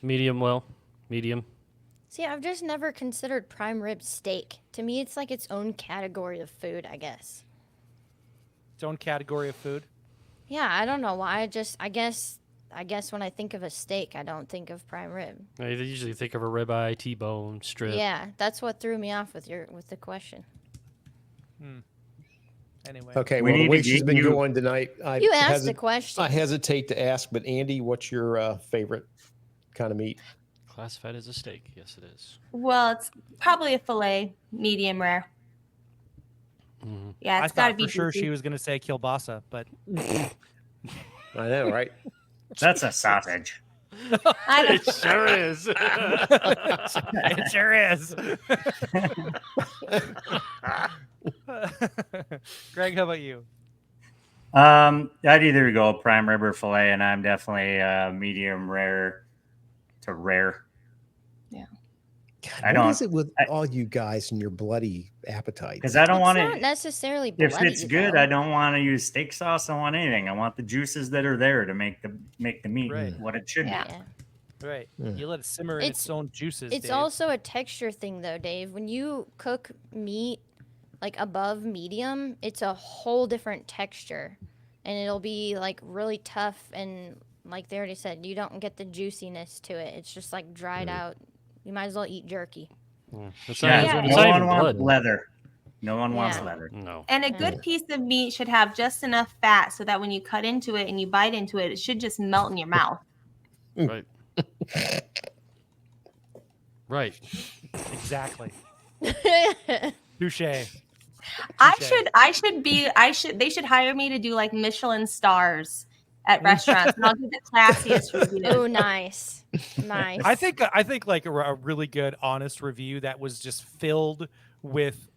Medium medium. See, I've just never considered prime rib steak. To me, it's like its own category of food, I guess. Its own category of food. Yeah, I don't know why. I guess when I think of a steak, I don't think of prime rib. I usually think of a ribeye, T-bone, strip. Yeah, that's what threw me off with the question. Anyway. Okay, We well, the need way to she's get been you- going tonight, You asked the question. I hesitate to ask, but Andy, what's your favorite kind of meat? Classified as a steak. Yes, it is. Well, it's probably a filet, medium rare. Mhm. Yeah, I it's got to thought be for sure juicy. she was going to say kielbasa, but I know, right? That's a sausage. I It sure is. it sure is. Greg, how about you? I'd either go prime rib or filet, and I'm definitely medium rare to rare. God, what is it with all you guys and your bloody appetite? Because I don't It's want not to. necessarily If bloody, it's good, though. I don't want to use steak sauce. I don't want anything. I want the juices that are there to make the meat Right. what it should Yeah. be. Yeah. Right. Mm. You let it simmer in its own juices. It's Dave. also a texture thing, though, Dave. When you cook meat like above medium, it's a whole different texture, and it'll be like really tough. And like they already said, you don't get the juiciness to it. It's just like dried out. You might as well eat jerky. It's Yeah, not, it's no not one even wants blood. leather. No one wants Yeah. leather. No. And a good piece of meat should have just enough fat so that when you cut into it and you bite into it, it should just melt in your mouth. Right. Right. Exactly. Touche. They should hire me to do like Michelin stars at restaurants, and I'll do the classiest review. Oh, nice, nice. I think like a really good, honest review that was just filled with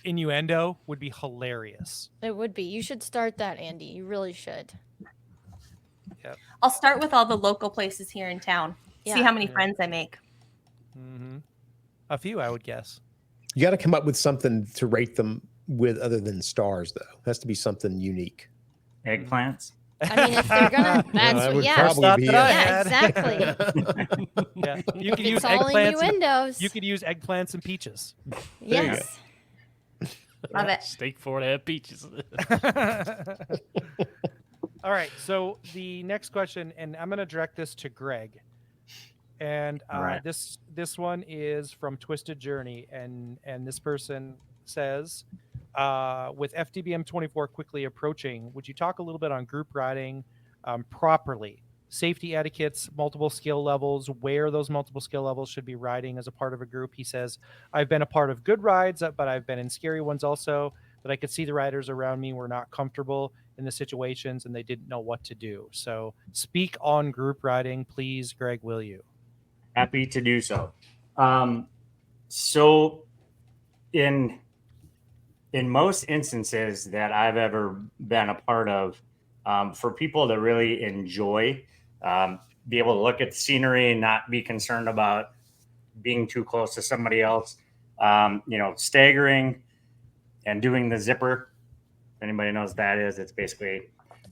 innuendo would be hilarious. It would be. You should start that, Andy. You really should. I'll start with all the local places here in town. See Yeah. how many friends I make. Mm-hmm. A few, I would guess. You got to come up with something to rate them with other than stars, though. It has to be something unique. Eggplants. I mean, if they're gonna, that's that what, would yeah. First thought probably be that I it. Yeah, had. exactly. Yeah, you If could use it's all eggplants. innuendos. You could use eggplants and peaches. you go. Yes. Love it. Steak for to have peaches. All right. So the next question, and I'm going to direct this to Greg. And Right. this one is from Twisted Journey, and this person says, with FDBM 24 quickly approaching, would you talk a little bit on group riding properly? Safety etiquettes, multiple skill levels, where those multiple skill levels should be riding as a part of a group. He says, I've been a part of good rides, but I've been in scary ones also, that I could see the riders around me were not comfortable in the situations and they didn't know what to do. So speak on group riding, please, Greg, will you? Happy to do so. So in most instances that I've ever been a part of, for people to really enjoy, be able to look at the scenery and not be concerned about being too close to somebody else, staggering and doing the zipper. If anybody knows what that is, it's basically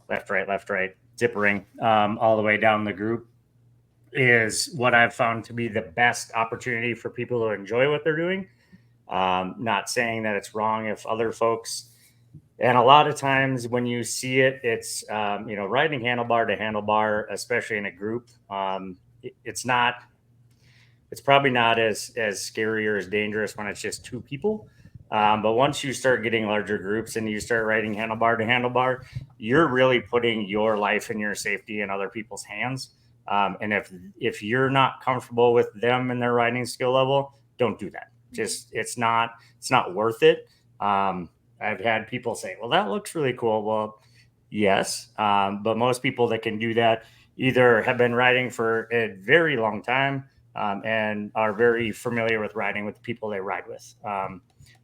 left, right, zippering all the way down the group, is what I've found to be the best opportunity for people to enjoy what they're doing. Not saying that it's wrong if other folks, and a lot of times when you see it, it's, riding handlebar to handlebar, especially in a group. It's probably not as scary or as dangerous when it's just two people. But once you start getting larger groups and you start riding handlebar to handlebar, you're really putting your life and your safety in other people's hands. And if you're not comfortable with them and their riding skill level, don't do that. Just, it's not worth it. I've had people say, well, that looks really cool. Well, yes. But most people that can do that either have been riding for a very long time, and are very familiar with riding with the people they ride with,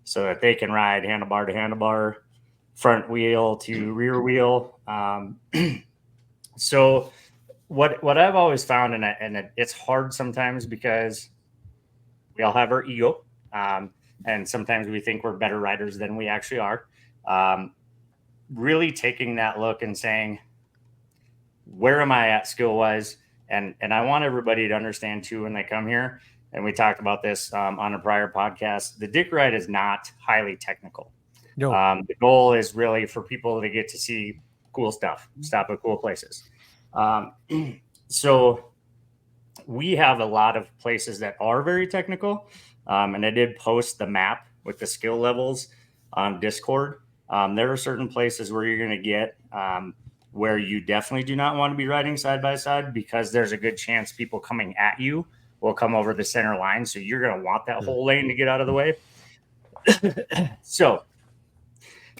so that they can ride handlebar to handlebar, front wheel to rear wheel. So what I've always found, and it's hard sometimes because we all have our ego, and sometimes we think we're better riders than we actually are. Really taking that look and saying, where am I at skill wise? And I want everybody to understand too, when they come here, and we talked about this on a prior podcast, the Dick Ride is not highly technical. No. The goal is really for people to get to see cool stuff, stop at cool places. So we have a lot of places that are very technical. And I did post the map with the skill levels on Discord. There are certain places where you're going to get where you definitely do not want to be riding side by side, because there's a good chance people coming at you will come over the center line. So you're going to want that whole lane to get out of the way. So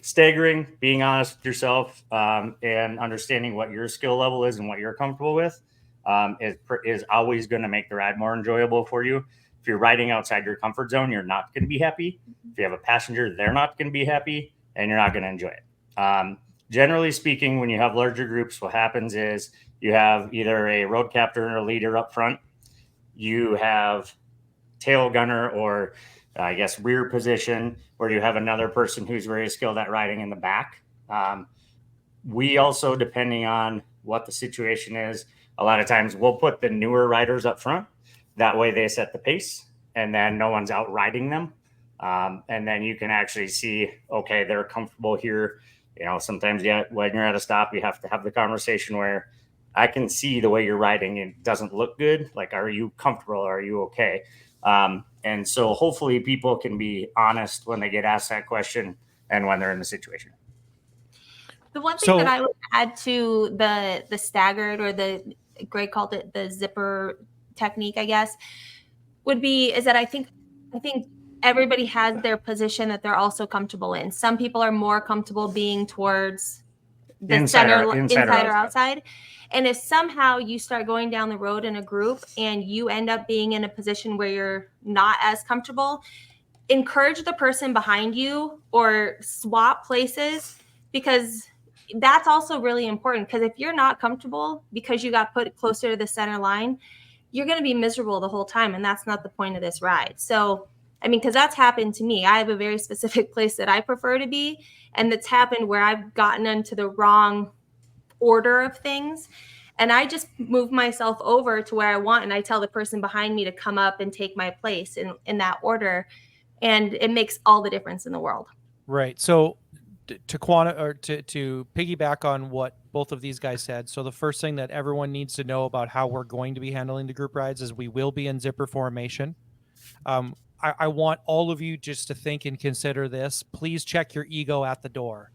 staggering, being honest with yourself, and understanding what your skill level is and what you're comfortable with, is always going to make the ride more enjoyable for you. If you're riding outside your comfort zone, you're not going to be happy. If you have a passenger, they're not going to be happy, and you're not going to enjoy it. Generally speaking, when you have larger groups, what happens is you have either a road captain or a leader up front. You have tail gunner, or I guess rear position, where you have another person who's very skilled at riding in the back. We also, depending on what the situation is, a lot of times we'll put the newer riders up front. That way they set the pace, and then no one's out riding them. And then you can actually see, okay, they're comfortable here. Sometimes when you're at a stop, you have to have the conversation where I can see the way you're riding. It doesn't look good. Like, are you comfortable? Are you okay? And so hopefully people can be honest when they get asked that question and when they're in the situation. The one thing that I would add to the staggered, or Greg called it the zipper technique, I guess, is that I think everybody has their position that they're also comfortable in. Some people are more comfortable being towards the inside or outside. And if somehow you start going down the road in a group and you end up being in a position where you're not as comfortable, encourage the person behind you or swap places, because that's also really important. Because if you're not comfortable because you got put closer to the center line, you're going to be miserable the whole time. And that's not the point of this ride. So, because that's happened to me. I have a very specific place that I prefer to be. And that's happened where I've gotten into the wrong order of things. And I just move myself over to where I want. And I tell the person behind me to come up and take my place in that order. And it makes all the difference in the world. Right. So to piggyback on what both of these guys said. So the first thing that everyone needs to know about how we're going to be handling the group rides is we will be in zipper formation. I want all of you just to think and consider this. Please check your ego at the door.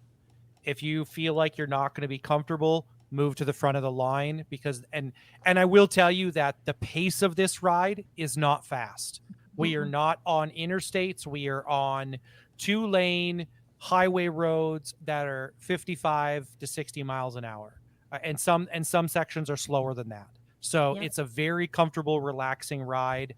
If you feel like you're not going to be comfortable, move to the front of the line, because and I will tell you that the pace of this ride is not fast. We are not on interstates. We are on 2-lane highway roads that are 55 to 60 miles an hour. And some sections are slower than that. So it's a very comfortable, relaxing ride.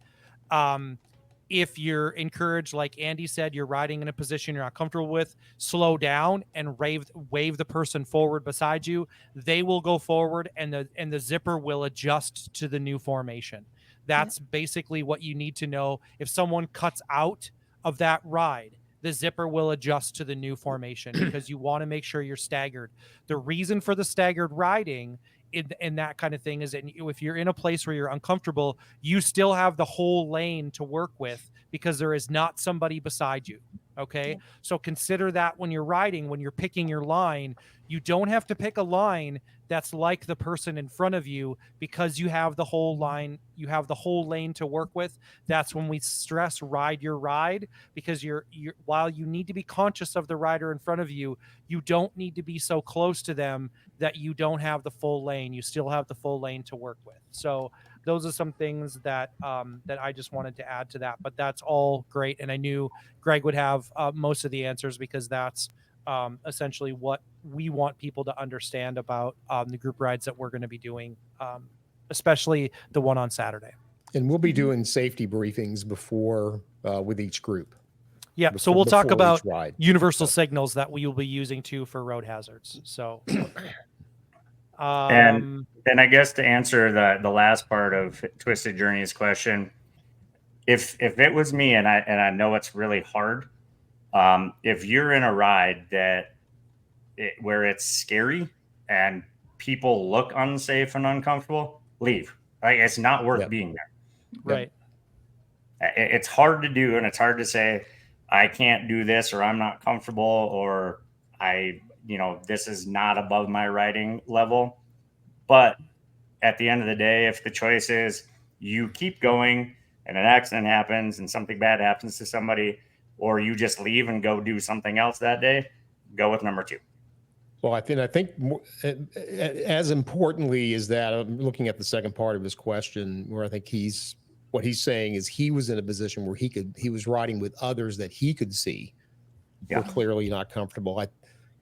If you're encouraged, like Andy said, you're riding in a position you're not comfortable with, slow down and wave the person forward beside you. They will go forward, and the zipper will adjust to the new formation. That's basically what you need to know. If someone cuts out of that ride, the zipper will adjust to the new formation because you want to make sure you're staggered. The reason for the staggered riding in that kind of thing is that if you're in a place where you're uncomfortable, you still have the whole lane to work with because there is not somebody beside you. Okay. So consider that when you're riding, when you're picking your line, you don't have to pick a line that's like the person in front of you because you have the whole line, you have the whole lane to work with. That's when we stress ride your ride, because you're while you need to be conscious of the rider in front of you, you don't need to be so close to them that you don't have the full lane. You still have the full lane to work with. So those are some things that that I just wanted to add to that, but that's all great. And I knew Greg would have most of the answers because that's essentially what we want people to understand about the group rides that we're going to be doing, especially the one on Saturday. And we'll be doing safety briefings before with each group. Yeah, so we'll talk about ride. universal signals that we will be using too for road hazards. So, and I guess to answer the last part of Twisted Journey's question, if it was me, and I know it's really hard, if you're in a ride where it's scary and people look unsafe and uncomfortable, leave. Like, it's not worth being there. Right. It's hard to do, and it's hard to say, I can't do this, or I'm not comfortable, or this is not above my riding level. But at the end of the day, if the choice is you keep going and an accident happens and something bad happens to somebody, or you just leave and go do something else that day, go with number 2. Well, I think as importantly is that I'm looking at the second part of his question, where I think what he's saying is he was in a position where he was riding with others that he could see were clearly not comfortable.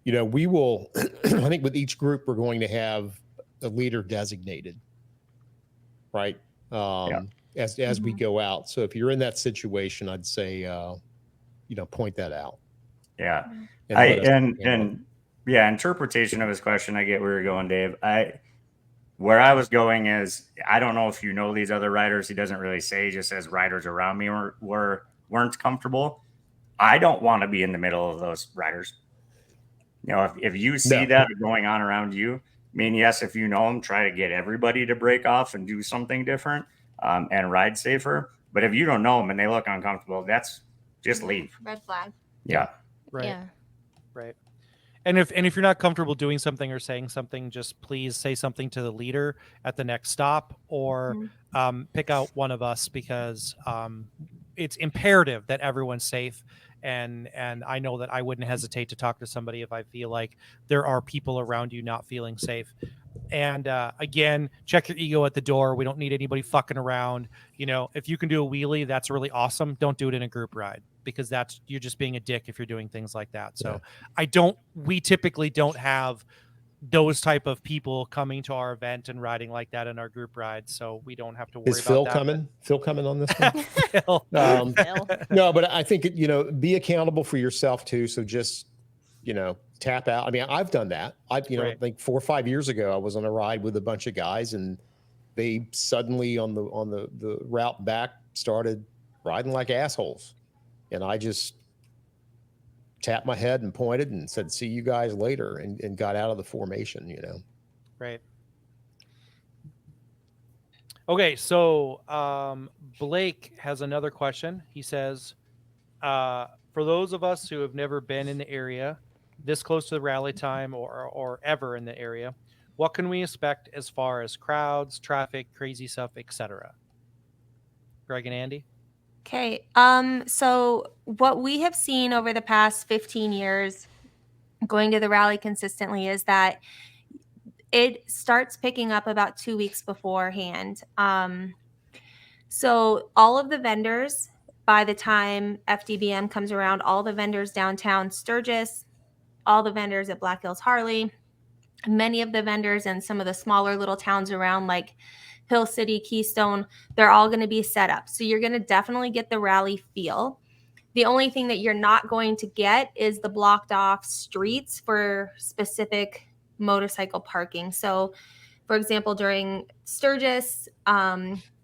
We will, I think with each group, we're going to have a leader designated, right? As we go out. So if you're in that situation, I'd say, point that out. Yeah. Interpretation of his question, I get where you're going, Dave. Where I was going is, I don't know if you know these other riders. He doesn't really say, he just says riders around me weren't comfortable. I don't want to be in the middle of those riders. If you see that going on around you, yes, if you know them, try to get everybody to break off and do something different and ride safer. But if you don't know them and they look uncomfortable, that's just leave. Red flag. Yeah. Right. Yeah. Right. And if you're not comfortable doing something or saying something, just please say something to the leader at the next stop, or pick out one of us, because it's imperative that everyone's safe. And I know that I wouldn't hesitate to talk to somebody if I feel like there are people around you not feeling safe. And again, check your ego at the door. We don't need anybody fucking around. If you can do a wheelie, that's really awesome. Don't do it in a group ride, because you're just being a dick if you're doing things like that. So we typically don't have those type of people coming to our event and riding like that in our group rides. So we don't have to worry about that. Phil coming on this one? Phil. No, but I think, be accountable for yourself too. So just, tap out. I've done that. I think 4 or 5 years ago, I was on a ride with a bunch of guys, and they suddenly on the route back started riding like assholes. And I just tapped my head and pointed and said, see you guys later, and got out of the formation, Right. Okay, so Blake has another question. He says, for those of us who have never been in the area, this close to the rally time or ever in the area, what can we expect as far as crowds, traffic, crazy stuff, etc.? Greg and Andy? Okay. So what we have seen over the past 15 years going to the rally consistently is that it starts picking up about 2 weeks beforehand. So all of the vendors, by the time FDBM comes around, all the vendors downtown Sturgis, all the vendors at Black Hills Harley, many of the vendors in some of the smaller little towns around like Hill City, Keystone, they're all going to be set up. So you're going to definitely get the rally feel. The only thing that you're not going to get is the blocked off streets for specific motorcycle parking. So, for example, during Sturgis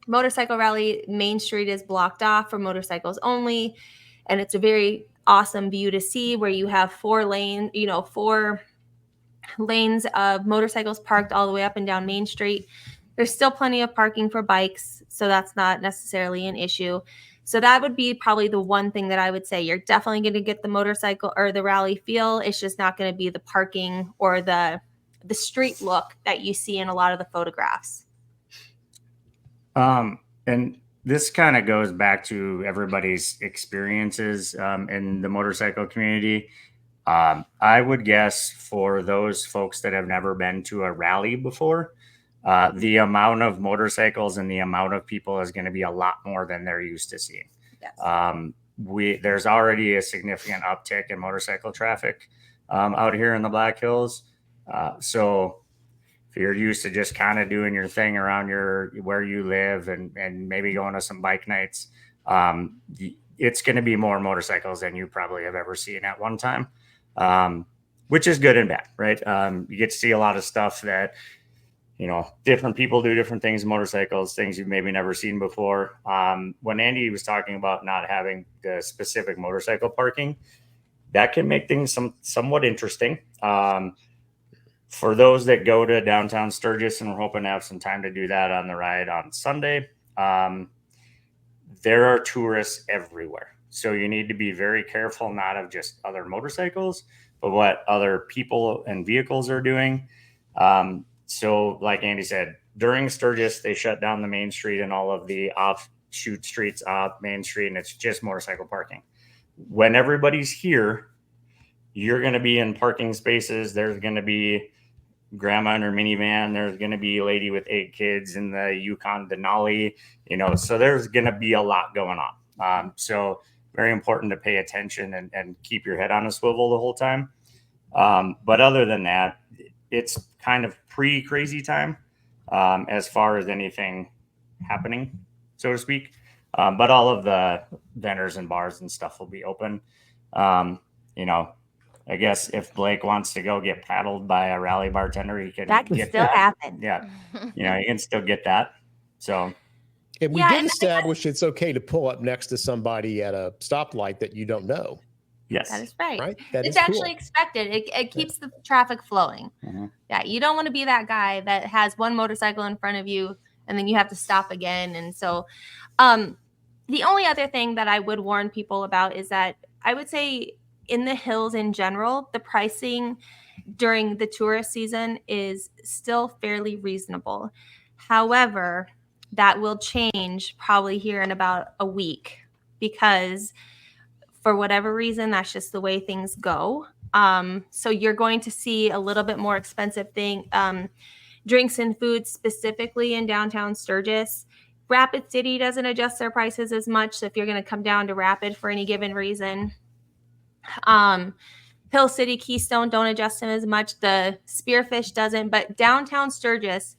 motorcycle rally, Main Street is blocked off for motorcycles only. And it's a very awesome view to see where you have 4 lanes of motorcycles parked all the way up and down Main Street. There's still plenty of parking for bikes, so that's not necessarily an issue. So that would be probably the one thing that I would say. You're definitely going to get the motorcycle or the rally feel. It's just not going to be the parking or the street look that you see in a lot of the photographs. And this kind of goes back to everybody's experiences in the motorcycle community. I would guess for those folks that have never been to a rally before, the amount of motorcycles and the amount of people is going to be a lot more than they're used to seeing. Yes. There's already a significant uptick in motorcycle traffic out here in the Black Hills. So if you're used to just kind of doing your thing around where you live and maybe going to some bike nights, it's going to be more motorcycles than you probably have ever seen at one time, which is good and bad, right? You get to see a lot of stuff that, different people do different things in motorcycles, things you've maybe never seen before. When Andy was talking about not having the specific motorcycle parking, that can make things somewhat interesting. For those that go to downtown Sturgis, and we're hoping to have some time to do that on the ride on Sunday, there are tourists everywhere. So you need to be very careful, not of just other motorcycles, but what other people and vehicles are doing. So like Andy said, during Sturgis, they shut down the main street and all of the offshoot streets off Main Street, and it's just motorcycle parking. When everybody's here, you're going to be in parking spaces. There's going to be grandma in her minivan. There's going to be a lady with 8 kids in the Yukon Denali, so there's going to be a lot going on. So very important to pay attention and keep your head on a swivel the whole time. But other than that, it's kind of pre-crazy time as far as anything happening, so to speak. But all of the vendors and bars and stuff will be open. I guess if Blake wants to go get paddled by a rally bartender, he can. That can still happen. Yeah, you can still get that. So, and we did establish it's okay to pull up next to somebody at a stoplight that you don't know. Yes, that is right. Right, it's actually expected. It keeps the traffic flowing. Mm-hmm. Yeah, you don't want to be that guy that has one motorcycle in front of you and then you have to stop again. And so, the only other thing that I would warn people about is that I would say, in the hills in general, the pricing during the tourist season is still fairly reasonable. However, that will change probably here in about a week because for whatever reason, that's just the way things go. So you're going to see a little bit more expensive drinks and food specifically in downtown Sturgis. Rapid City doesn't adjust their prices as much. So if you're going to come down to Rapid for any given reason, Hill City, Keystone don't adjust them as much. The Spearfish doesn't, but downtown Sturgis,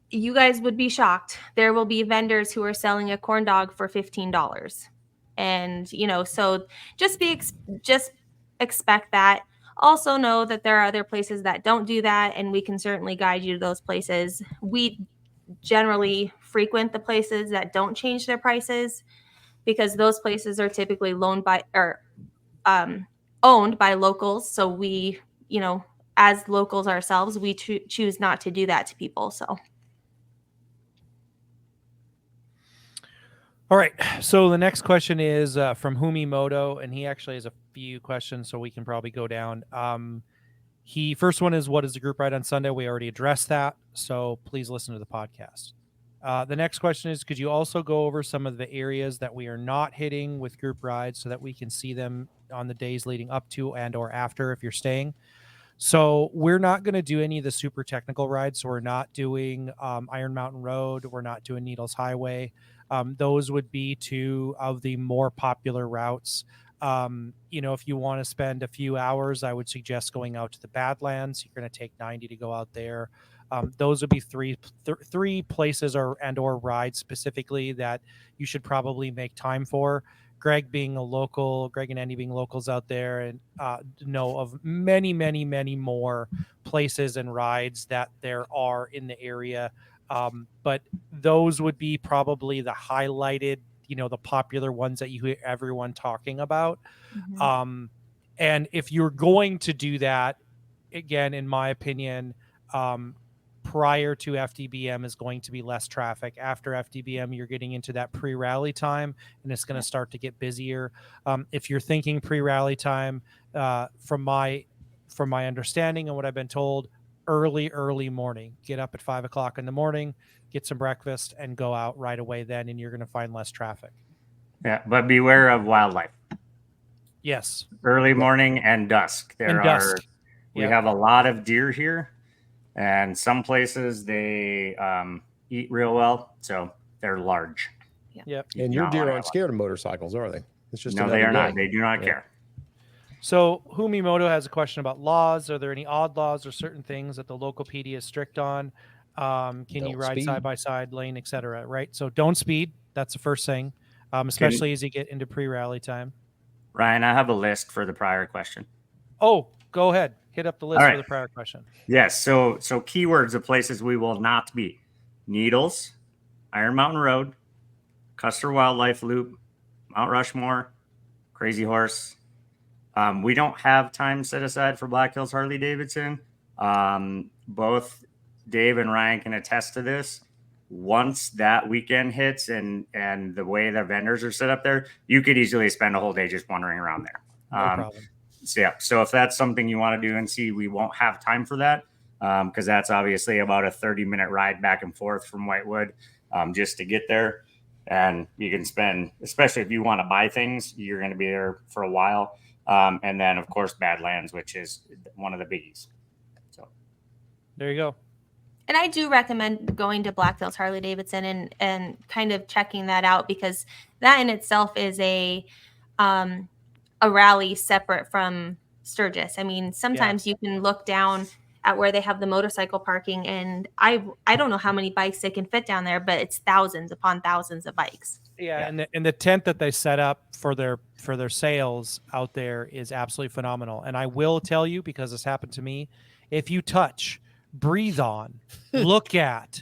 you guys would be shocked. There will be vendors who are selling a corn dog for $15. And, so just expect that. Also know that there are other places that don't do that, and we can certainly guide you to those places. We generally frequent the places that don't change their prices because those places are typically owned by locals. So we, as locals ourselves, we choose not to do that to people. So. All right. So the next question is from Humimoto, and he actually has a few questions, so we can probably go down. First one is, what is the group ride on Sunday? We already addressed that, so please listen to the podcast. The next question is, could you also go over some of the areas that we are not hitting with group rides so that we can see them on the days leading up to and or after if you're staying? So we're not going to do any of the super technical rides. So we're not doing Iron Mountain Road. We're not doing Needles Highway. Those would be two of the more popular routes. If you want to spend a few hours, I would suggest going out to the Badlands. You're going to take 90 to go out there. Those would be three places or rides specifically that you should probably make time for. Greg and Andy being locals out there, and know of many, many, many more places and rides that there are in the area. But those would be probably the highlighted, the popular ones that you hear everyone talking about. Mm-hmm. And if you're going to do that, again, in my opinion, prior to FDBM is going to be less traffic. After FDBM, you're getting into that pre-rally time, and it's going to start to get busier. If you're thinking pre-rally time, from my understanding and what I've been told, early morning. Get up at 5 o'clock in the morning, get some breakfast, and go out right away then, and you're going to find less traffic. Yeah, but beware of wildlife. Yes. Early morning and dusk. We have a lot of deer here, and some places they eat real well, so they're large. Yep. And your deer aren't scared of motorcycles, are they? It's just no, they are not. They do not care. So Humimoto has a question about laws. Are there any odd laws or certain things that the local PD is strict on? Can you ride side by side, lane, etc.? Right. So don't speed. That's the first thing, especially as you get into pre-rally time. Ryan, I have a list for the prior question. Oh, go ahead. Hit up the list for the prior question. Yes. So keywords of places we will not be: Needles, Iron Mountain Road, Custer Wildlife Loop, Mount Rushmore, Crazy Horse. We don't have time set aside for Black Hills Harley Davidson. Both Dave and Ryan can attest to this. Once that weekend hits and the way the vendors are set up there, you could easily spend a whole day just wandering around there. No problem. So if that's something you want to do and see, we won't have time for that, because that's obviously about a 30-minute ride back and forth from Whitewood just to get there. And you can spend, especially if you want to buy things, you're going to be there for a while. And then, of course, Badlands, which is one of the biggies. So there you go. And I do recommend going to Black Hills Harley Davidson and kind of checking that out, because that in itself is a rally separate from Sturgis. I mean, sometimes you can look down at where they have the motorcycle parking, and I don't know how many bikes they can fit down there, but it's thousands upon thousands of bikes. Yeah. And the tent that they set up for their sales out there is absolutely phenomenal. And I will tell you, because this happened to me, if you touch, breathe on, look at,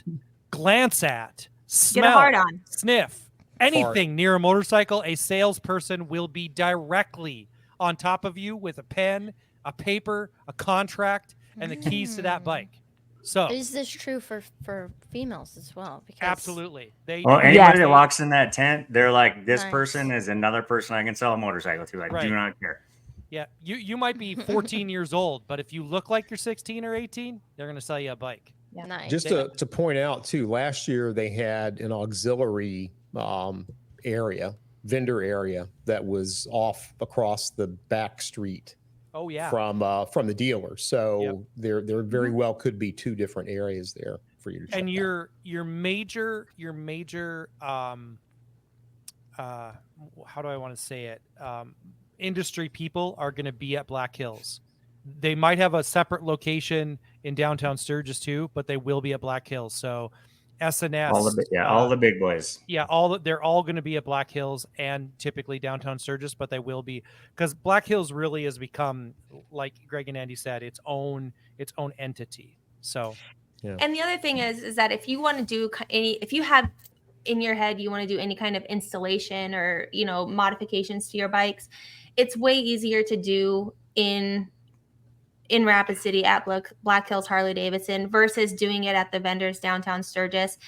glance at, smell, get a hard on, sniff, anything near a motorcycle, a salesperson will be directly on top of you with a pen, a paper, a contract, and the keys to that bike. So is this true for females as well? Because absolutely. Anybody that walks in that tent, they're like, this person is another person I can sell a motorcycle to. I do not care. Yeah, you might be 14 years old, but if you look like you're 16 or 18, they're going to sell you a bike. Yeah. Nice. Just to point out, too, last year they had an auxiliary vendor area that was off across the back street. Oh yeah, from the dealer. So there very well could be two different areas there for you to check. And your major how do I want to say it? Industry people are going to be at Black Hills. They might have a separate location in downtown Sturgis too, but they will be at Black Hills. So SNS, all the big boys. Yeah, they're all going to be at Black Hills and typically downtown Sturgis, but they will be, because Black Hills really has become, like Greg and Andy said, its own entity. So, and the other thing is that if you want to do if you have in your head you want to do any kind of installation or modifications to your bikes, it's way easier to do in in Rapid City at Black Hills Harley Davidson versus doing it at the vendors downtown Sturgis.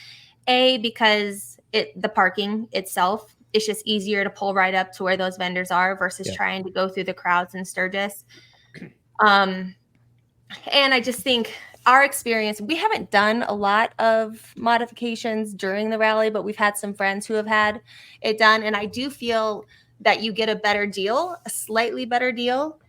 Because the parking itself, it's just easier to pull right up to where those vendors are versus trying to go through the crowds in Sturgis. And I just think our experience, we haven't done a lot of modifications during the rally, but we've had some friends who have had it done. And I do feel that you get a better deal, a slightly better deal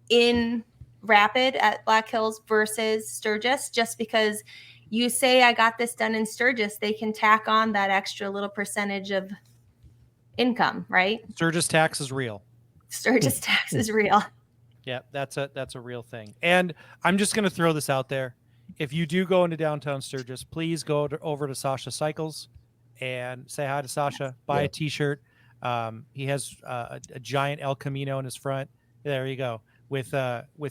in Rapid at Black Hills versus Sturgis, just because you say I got this done in Sturgis, they can tack on that extra little percentage of income, right? Sturgis tax is real. Sturgis tax is real. Yeah, that's a real thing. And I'm just going to throw this out there. If you do go into downtown Sturgis, please go over to Sasha Cycles and say hi to Sasha. Buy a T-shirt. He has a giant El Camino in his front. There you go, with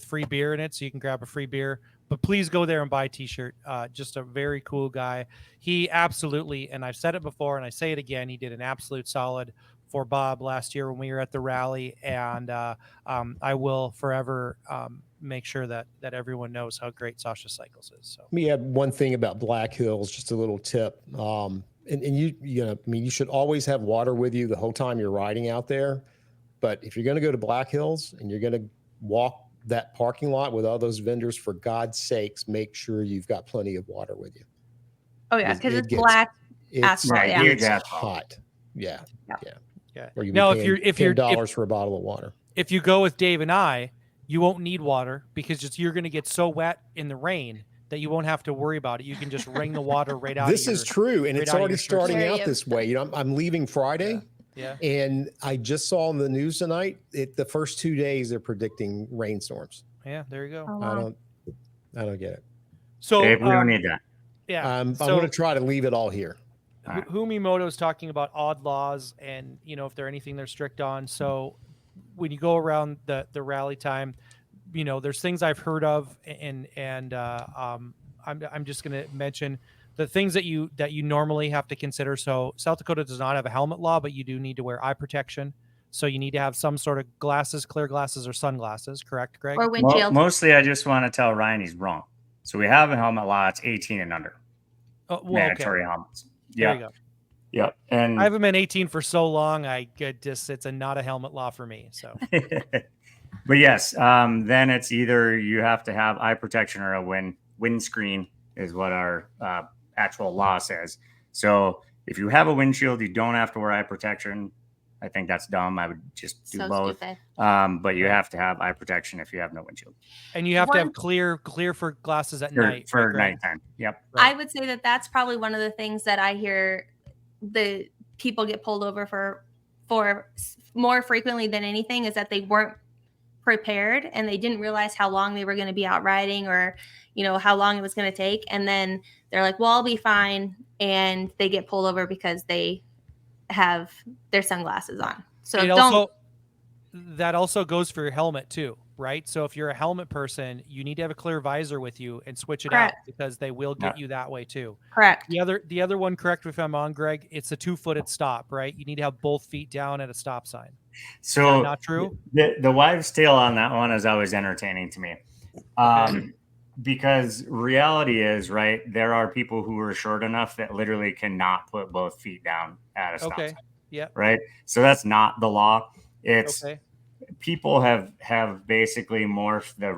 free beer in it, so you can grab a free beer. But please go there and buy a T-shirt. Just a very cool guy. He absolutely, and I've said it before and I say it again, he did an absolute solid for Bob last year when we were at the rally, and I will forever make sure that everyone knows how great Sasha Cycles is. So let me add one thing about Black Hills, just a little tip. And you know, I mean, you should always have water with you the whole time you're riding out there. But if you're going to go to Black Hills and you're going to walk that parking lot with all those vendors, for God's sakes, make sure you've got plenty of water with you. Oh yeah, because it's black asphalt. Yeah, huge it's hot. Yeah. Or you now, if you're $10 for a bottle of water. If you go with Dave and I, you won't need water because you're going to get so wet in the rain that you won't have to worry about it. You can just wring the water right out. This is true, and right it's already starting There out you- this way. You know, I'm leaving Friday. Yeah. And I just saw on the news tonight, the first 2 days they're predicting rainstorms. Yeah, there you go. Oh, I wow. don't get it. So Dave, we don't need that. yeah, I'm so going to try to leave it all here. Humimoto is talking about odd laws and, you know, if they're anything they're strict on. So when you go around the rally time, you know, there's things I've heard of, and I'm just going to mention the things that you normally have to consider. So South Dakota does not have a helmet law, but you do need to wear eye protection. So you need to have some sort of glasses, clear glasses or sunglasses. Correct, Greg? Or windshield. Mostly, I just want to tell Ryan he's wrong. So we have a helmet law. It's 18 and under. Oh, well, Mandatory okay. helmets. There Yeah. you go. Yeah. And I haven't been 18 for so long. It's not a helmet law for me. So, but yes, then it's either you have to have eye protection or a windscreen is what our actual law says. So if you have a windshield, you don't have to wear eye protection. I think that's dumb. I would just do So both. stupid. But you have to have eye protection if you have no windshield. and you have to have clear for glasses at night For right, Greg? nighttime. Yep. Right. I would say that that's probably one of the things that I hear the people get pulled over for more frequently than anything, is that they weren't prepared and they didn't realize how long they were going to be out riding, or, you know, how long it was going to take. And then they're like, well, I'll be fine. And they get pulled over because they have their sunglasses on. So that also goes for your helmet too, right? So if you're a helmet person, you need to have a clear visor with you and switch it Correct. out, because they will get you that way too. correct. The other one, correct me if I'm on, Greg, it's a 2-footed stop, right? You need to have both feet down at a stop sign. So not true? The wives' tale on that one is always entertaining to me. Because reality is, right, there are people who are short enough that literally cannot put both feet down at a stop sign. Yeah. Right. So that's not the law. It's Okay. people have basically morphed the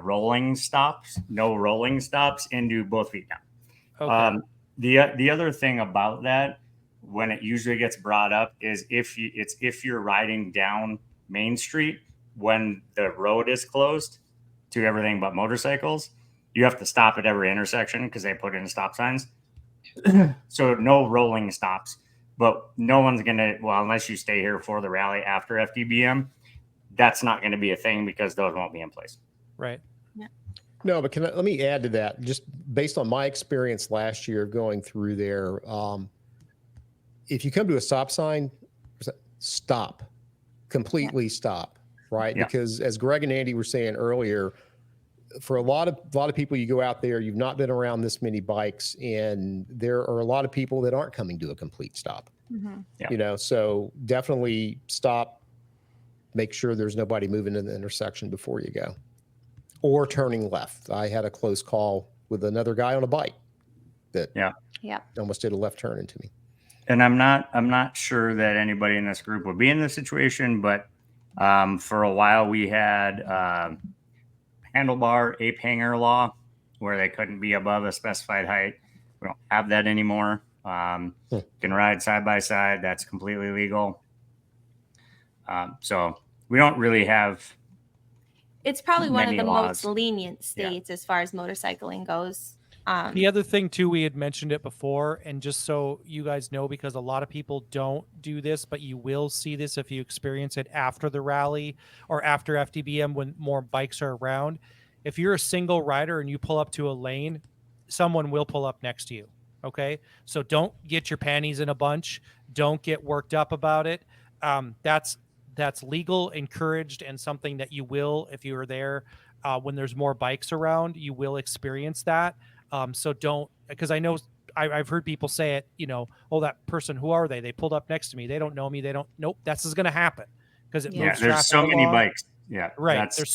no rolling stops into both feet down. Okay. The other thing about that, when it usually gets brought up, is if you're riding down Main Street when the road is closed to everything but motorcycles, you have to stop at every intersection because they put in stop signs. So no rolling stops, but no one's unless you stay here for the rally after FDBM, that's not going to be a thing because those won't be in place. Right. No, but let me add to that, just based on my experience last year going through there. If you come to a stop sign, stop, completely stop, right? Yeah. Because as Greg and Andy were saying earlier, for a lot of people, you go out there, you've not been around this many bikes, and there are a lot of people that aren't coming to a complete stop. Mm-hmm. Yeah. You know, so definitely stop, make sure there's nobody moving in the intersection before you go. or turning left. I had a close call with another guy on a bike that almost did a left turn into me. And I'm not sure that anybody in this group would be in this situation, but for a while we had handlebar ape hanger law where they couldn't be above a specified height. We don't have that anymore. You can ride side by side. That's completely legal. So we don't really have. It's probably one of many the laws. most lenient states as far as motorcycling goes. The other thing too, we had mentioned it before, and just so you guys know, because a lot of people don't do this, but you will see this if you experience it after the rally or after FDBM when more bikes are around. If you're a single rider and you pull up to a lane, someone will pull up next to you. Okay, so don't get your panties in a bunch. Don't get worked up about it. That's legal, encouraged, and something that you will, if you are there when there's more bikes around, you will experience that. So don't, because I know I've heard people say it, oh, that person, who are they? They pulled up next to me. They don't know me. They don't, nope, this is going to happen because it moves traffic there's so many along. bikes. Yeah. Right. There's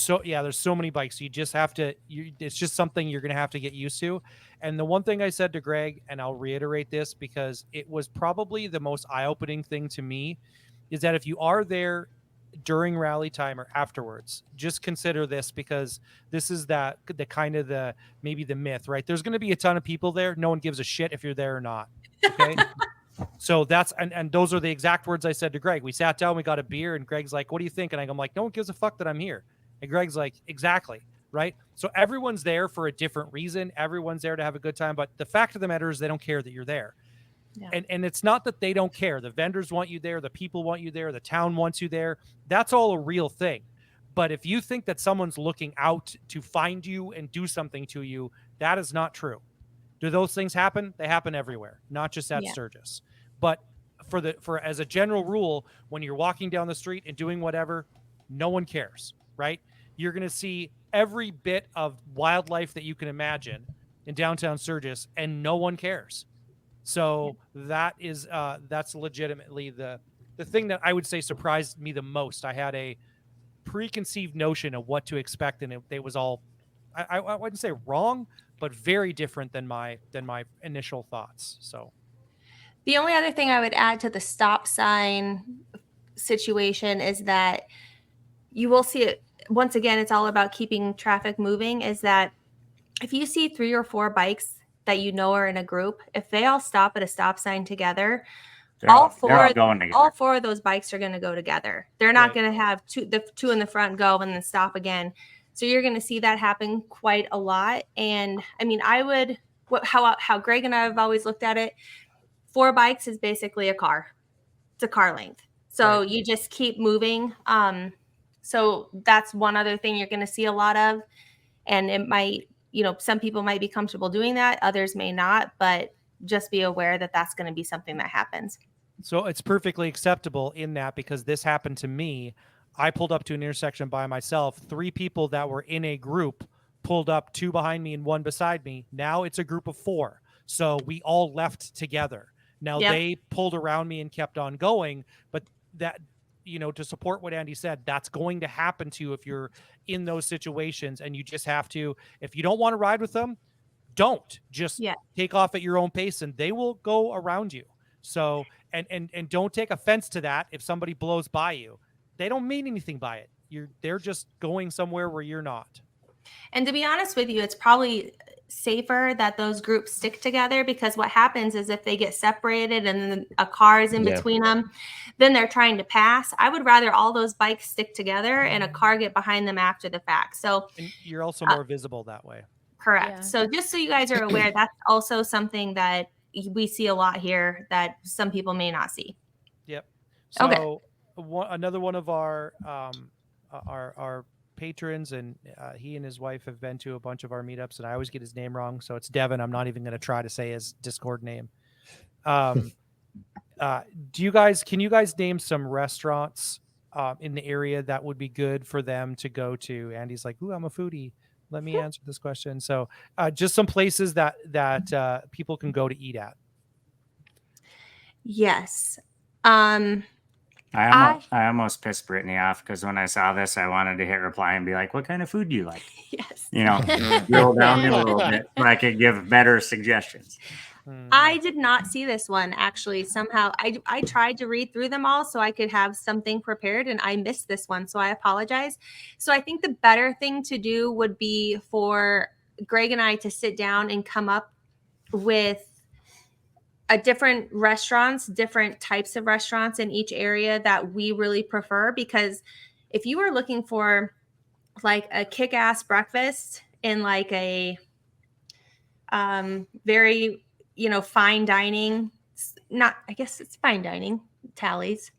so many bikes. You just have to, it's just something you're going to have to get used to. And the one thing I said to Greg, and I'll reiterate this because it was probably the most eye-opening thing to me, is that if you are there during rally time or afterwards, just consider this, because this is the kind of maybe the myth, right? There's going to be a ton of people there. No one gives a shit if you're there or not. Okay. So that's, and those are the exact words I said to Greg. We sat down, we got a beer, and Greg's like, what do you think? And I'm like, no one gives a fuck that I'm here. And Greg's like, exactly. Right. So everyone's there for a different reason. Everyone's there to have a good time. But the fact of the matter is they don't care that you're there. Yeah. And it's not that they don't care. The vendors want you there. The people want you there. The town wants you there. That's all a real thing. But if you think that someone's looking out to find you and do something to you, that is not true. Do those things happen? They happen everywhere, not just at Sturgis. But for as a general rule, when you're walking down the street and doing whatever, no one cares, right? You're going to see every bit of wildlife that you can imagine in downtown Sturgis, and no one cares. So that's legitimately the thing that I would say surprised me the most. I had a preconceived notion of what to expect, and it was all, I wouldn't say wrong, but very different than my initial thoughts. So the only other thing I would add to the stop sign situation is that you will see it once again. It's all about keeping traffic moving. Is that if you see 3 or 4 bikes that are in a group, if they all stop at a stop sign together, all four of those bikes are going to go together. They're not going to have the two in the front go and then stop again. So you're going to see that happen quite a lot. And I mean, how Greg and I have always looked at it, 4 bikes is basically a car. It's a car length. So you just keep moving. So that's one other thing you're going to see a lot of. And it might, some people might be comfortable doing that. Others may not, but just be aware that that's going to be something that happens. So it's perfectly acceptable in that, because this happened to me. I pulled up to an intersection by myself. 3 people that were in a group pulled up, 2 behind me and 1 beside me. Now it's a group of 4. So we all left together. Now they pulled around me and kept on going, but that, to support what Andy said, that's going to happen to you if you're in those situations, and you just have to, if you don't want to ride with them, don't just take off at your own pace, and they will go around you. So, and don't take offense to that. If somebody blows by you, they don't mean anything by it. They're just going somewhere where you're not. And to be honest with you, it's probably safer that those groups stick together, because what happens is if they get separated and then a car is in between them, then they're trying to pass. I would rather all those bikes stick together and a car get behind them after the fact. So and you're also more visible that way. Correct. Yeah. So just so you guys are aware, that's also something that we see a lot here that some people may not see. Yep. So another one of our patrons, and he and his wife have been to a bunch of our meetups, and I always get his name wrong, so it's Devin. I'm not even going to try to say his Discord name. Can you guys name some restaurants in the area that would be good for them to go to? Andy's like, ooh, I'm a foodie. Let me answer this question. So just some places that people can go to eat at. Yes. I almost pissed Brittany off because when I saw this, I wanted to hit reply and be like, "What kind of food do you like?" Yes. Drill down in a little bit so I could give better suggestions. I did not see this one actually. Somehow I tried to read through them all so I could have something prepared, and I missed this one. So I apologize. So I think the better thing to do would be for Greg and I to sit down and come up with a different restaurants, different types of restaurants in each area that we really prefer. Because if you are looking for like a kick-ass breakfast in like a very, fine dining, I guess it's fine dining, Tallies.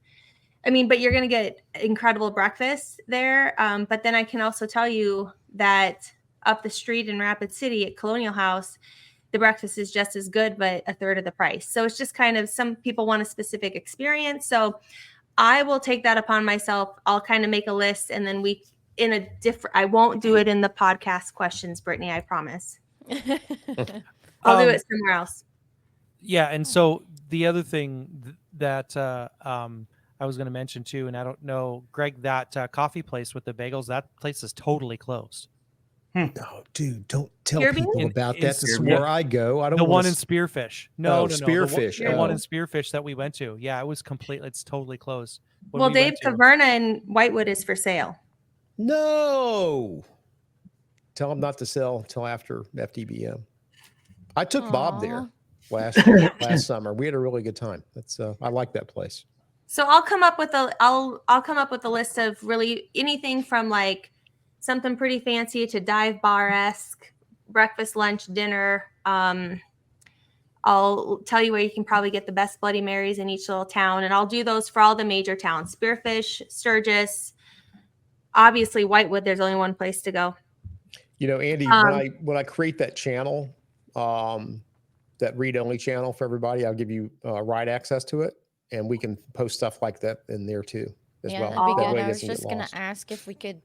I mean, but you're going to get incredible breakfast there. But then I can also tell you that up the street in Rapid City at Colonial House, the breakfast is just as good, but a third of the price. So it's just kind of, some people want a specific experience. So I will take that upon myself. I'll kind of make a list, and then I won't do it in the podcast questions, Brittany, I promise. I'll do it somewhere else. Yeah. And so the other thing that I was going to mention too, and I don't know, Greg, that coffee place with the bagels, that place is totally closed. No, dude, don't tell Spearbean? people about that. This is Spearbean? where I go. I don't The want one in Spearfish. No, Spearfish. The one in Spearfish that we went to. Yeah, it was completely. It's totally closed. Well, Dave, Caverna in Whitewood is for sale. No. Tell them not to sell until after FDBM. I took Bob there last summer. We had a really good time. That's I like that place. So I'll come up with a list of really anything from like something pretty fancy to dive bar-esque, breakfast, lunch, dinner. I'll tell you where you can probably get the best Bloody Marys in each little town, and I'll do those for all the major towns: Spearfish, Sturgis, obviously Whitewood. There's only one place to go. Andy, when I create that channel, that read-only channel for everybody, I'll give you ride access to it, and we can post stuff like that in there too as well. That'd be That good. way it I was doesn't get just gonna lost. ask if we could,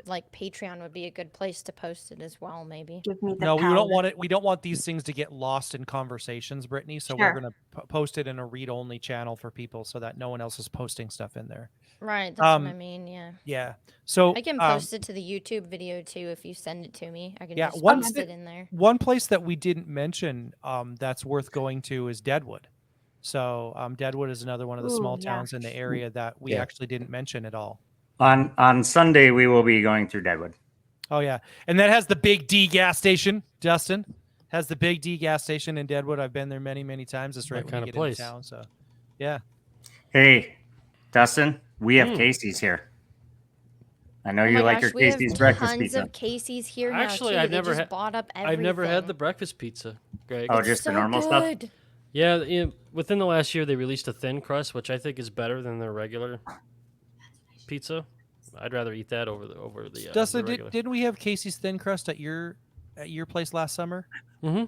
like Patreon would be a good place to post it as well, maybe. Give me the No, we power. don't want it. We don't want these things to get lost in conversations, Brittany. So we're Sure. going to post it in a read-only channel for people so that no one else is posting stuff in there. Right, that's what I mean. Yeah. Yeah. So I can post it to the YouTube video too if you send it to me. I can just one post it in there. One place that we didn't mention that's worth going to is Deadwood. So Deadwood is another one of the small towns in the area that we actually didn't mention at all. On Sunday, we will be going through Deadwood. Oh yeah, and that has the Big D gas station. Justin has the Big D gas station in Deadwood. I've been there many times. It's right when you get into town. So, yeah. Hey, Dustin, we have Casey's here. I know you like your Casey's breakfast tons pizza. of Casey's here Actually, now, too. I've never just bought up everything. I've never had the breakfast pizza, Greg. Oh, just the normal stuff? Yeah, within the last year, they released a thin crust, which I think is better than their regular pizza. I'd rather eat that over the. Dustin, the regular. didn't we have Casey's thin crust at your place last summer? Mm-hmm.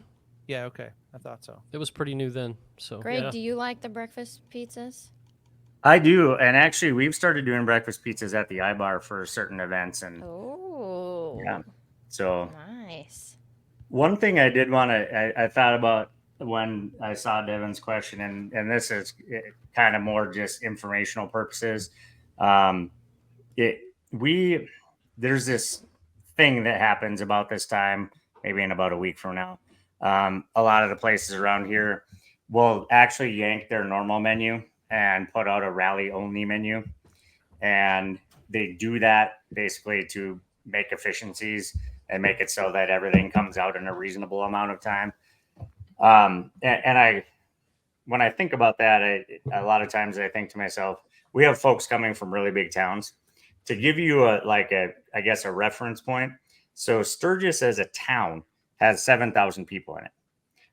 Yeah. Okay, I thought so. It was pretty new then. So, Greg, do you like the breakfast pizzas? I do, and actually, we've started doing breakfast pizzas at the iBar for certain events, and yeah, so nice. One thing I did want to, I thought about when I saw Devin's question, and this is kind of more just informational purposes. There's this thing that happens about this time, maybe in about a week from now. A lot of the places around here will actually yank their normal menu and put out a rally only menu. And they do that basically to make efficiencies and make it so that everything comes out in a reasonable amount of time. When I think about that, a lot of times I think to myself, we have folks coming from really big towns. To give you a reference point. So Sturgis as a town has 7,000 people in it.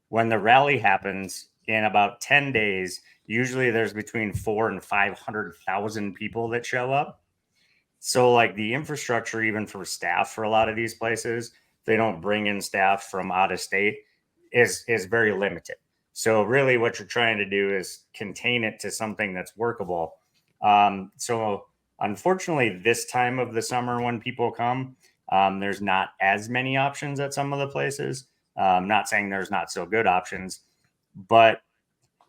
When the rally happens in about 10 days, usually there's between 400,000 and 500,000 people that show up. So like the infrastructure, even for staff for a lot of these places, they don't bring in staff from out of state, is very limited. So really what you're trying to do is contain it to something that's workable. So unfortunately, this time of the summer when people come, there's not as many options at some of the places. I'm not saying there's not so good options, but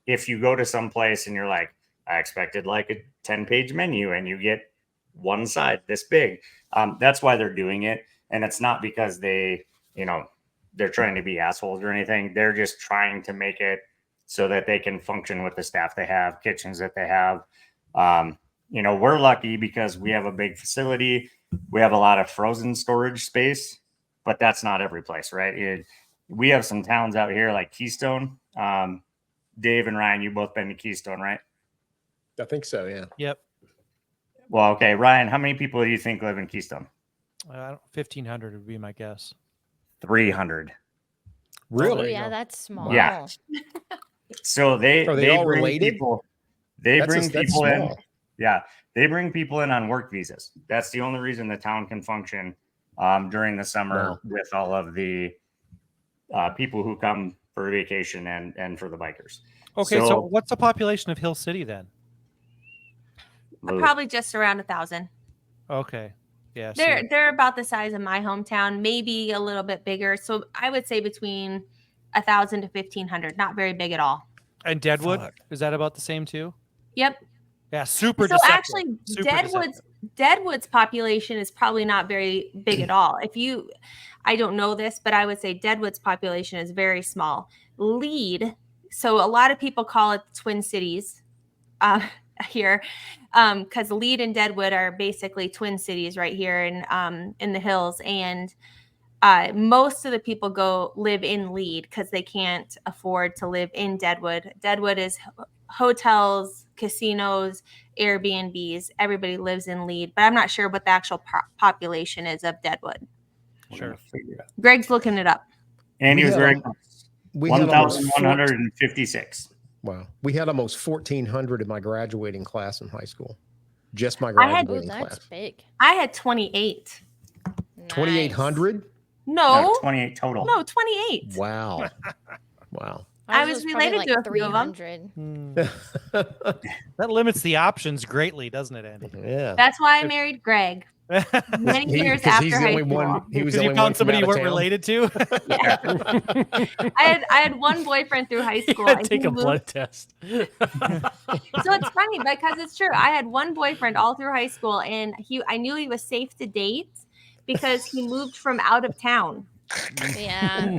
if you go to some place and you're like, I expected like a 10-page menu and you get one side this big. That's why they're doing it. And it's not because they're trying to be assholes or anything. They're just trying to make it so that they can function with the staff they have, kitchens that they have. We're lucky because we have a big facility. We have a lot of frozen storage space, but that's not every place, right? We have some towns out here like Keystone. Dave and Ryan, you both been to Keystone, right? I think so. Yeah. Yep. Well, okay. Ryan, how many people do you think live in Keystone? 1,500 would be my guess. 300. Really? Oh, yeah, that's small. Yeah. So they Are they all bring related? people. They bring people in. small. Yeah, they bring people in on work visas. That's the only reason the town can function during the summer Wow. with all of the people who come for vacation and for the bikers. Okay, so what's the population of Hill City then? Probably just around 1,000. Okay. Yeah. They're about the size of my hometown, maybe a little bit bigger. So I would say between 1,000 to 1,500. Not very big at all. And Deadwood, is that about the same too? Yep. Yeah, super. So deceptive. actually, Super Deadwood's population is probably not very big at all. I don't know this, but I would say Deadwood's population is very small. Lead, so a lot of people call it Twin Cities here, because Lead and Deadwood are basically twin cities right here in the hills, and most of the people live in Lead because they can't afford to live in Deadwood. Deadwood is hotels, casinos, Airbnbs. Everybody lives in Lead, but I'm not sure what the actual population is of Deadwood. Sure. Greg's looking it up. And he was very close. We had almost 1,156. Wow. We had almost 1,400 in my graduating class in high school. Just my I had- graduating That's class. big. I had 28. 2,800? No, 28 total. no, 28. Wow. Wow. I was related to a few of them. 300. That limits the options greatly, doesn't it, Andy? Yeah. That's why I married Greg. Many years after he's the high only school. one. He was Because the you only one found from somebody out you of weren't town. related to. I had one boyfriend through high school. and Take he a moved- blood test. So it's funny because it's true. I had one boyfriend all through high school, and I knew he was safe to date because he moved from out of town, Yeah.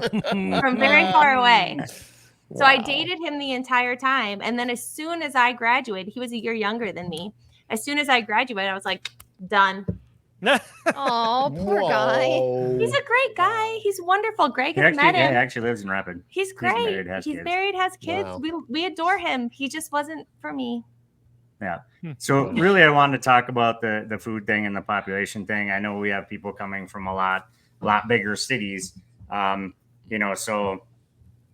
from very far away. So I Wow. dated him the entire time, and then as soon as I graduated, he was a year younger than me. As soon as I graduated, I was like, done. Oh, poor guy. Whoa. He's a great guy. He's wonderful. Greg He has met him. actually lives in Rapid. He's great. married, has He's kids. married, has kids. Wow. We adore him. He just wasn't for me. Yeah. So really, I wanted to talk about the food thing and the population thing. I know we have people coming from a lot bigger cities. So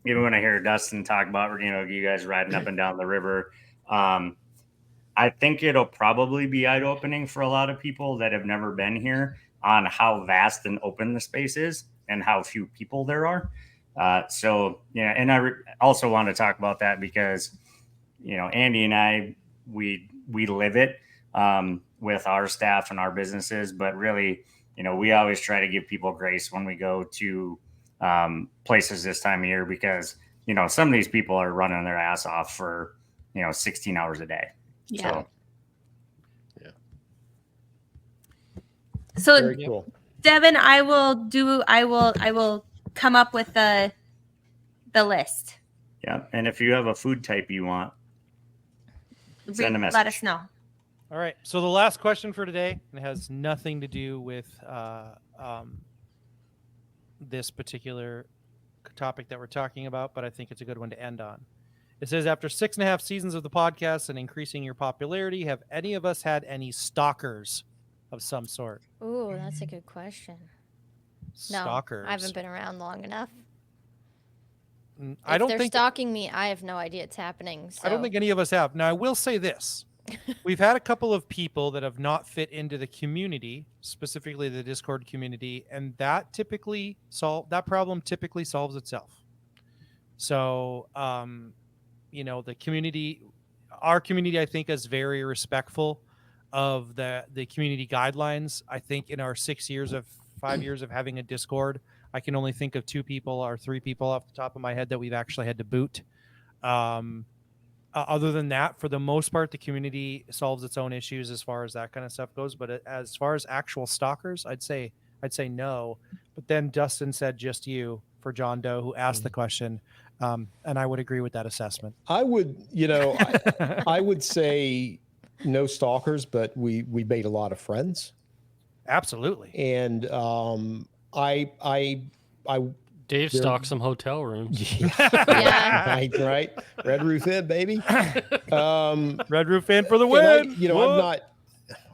even when I hear Dustin talk about, you guys riding up and down the river, I think it'll probably be eye-opening for a lot of people that have never been here on how vast and open the space is and how few people there are. And I also want to talk about that because, Andy and I, we live it with our staff and our businesses, but really, we always try to give people grace when we go to places this time of year because, some of these people are running their ass off for, 16 hours a day. Yeah. So, So Very cool. Devin, I will come up with the list. yeah. And if you have a food type you want, send a message. Let us know. All right. So the last question for today, and it has nothing to do with this particular topic that we're talking about, but I think it's a good one to end on. It says, after 6.5 seasons of the podcast and increasing your popularity, have any of us had any stalkers of some sort? Ooh, that's a good question. No, Stalkers. I haven't been around long enough. I If don't they're think stalking me, I have no idea it's happening. So. I don't think any of us have. Now, I will say this. We've had a couple of people that have not fit into the community, specifically the Discord community, and that problem typically solves itself. So, the community, our community, I think, is very respectful of the community guidelines. I think in our 5 years of having a Discord, I can only think of 2 people or 3 people off the top of my head that we've actually had to boot. other than that, for the most part, the community solves its own issues as far as that kind of stuff goes. But as far as actual stalkers, I'd say no. But then Dustin said just you for John Doe, who asked the question, and I would agree with that assessment. I would, I would say no stalkers, but we made a lot of friends. Absolutely. And Dave stalked some hotel rooms. Yeah. right. Red Roof Inn, baby. Red Roof Inn for the win.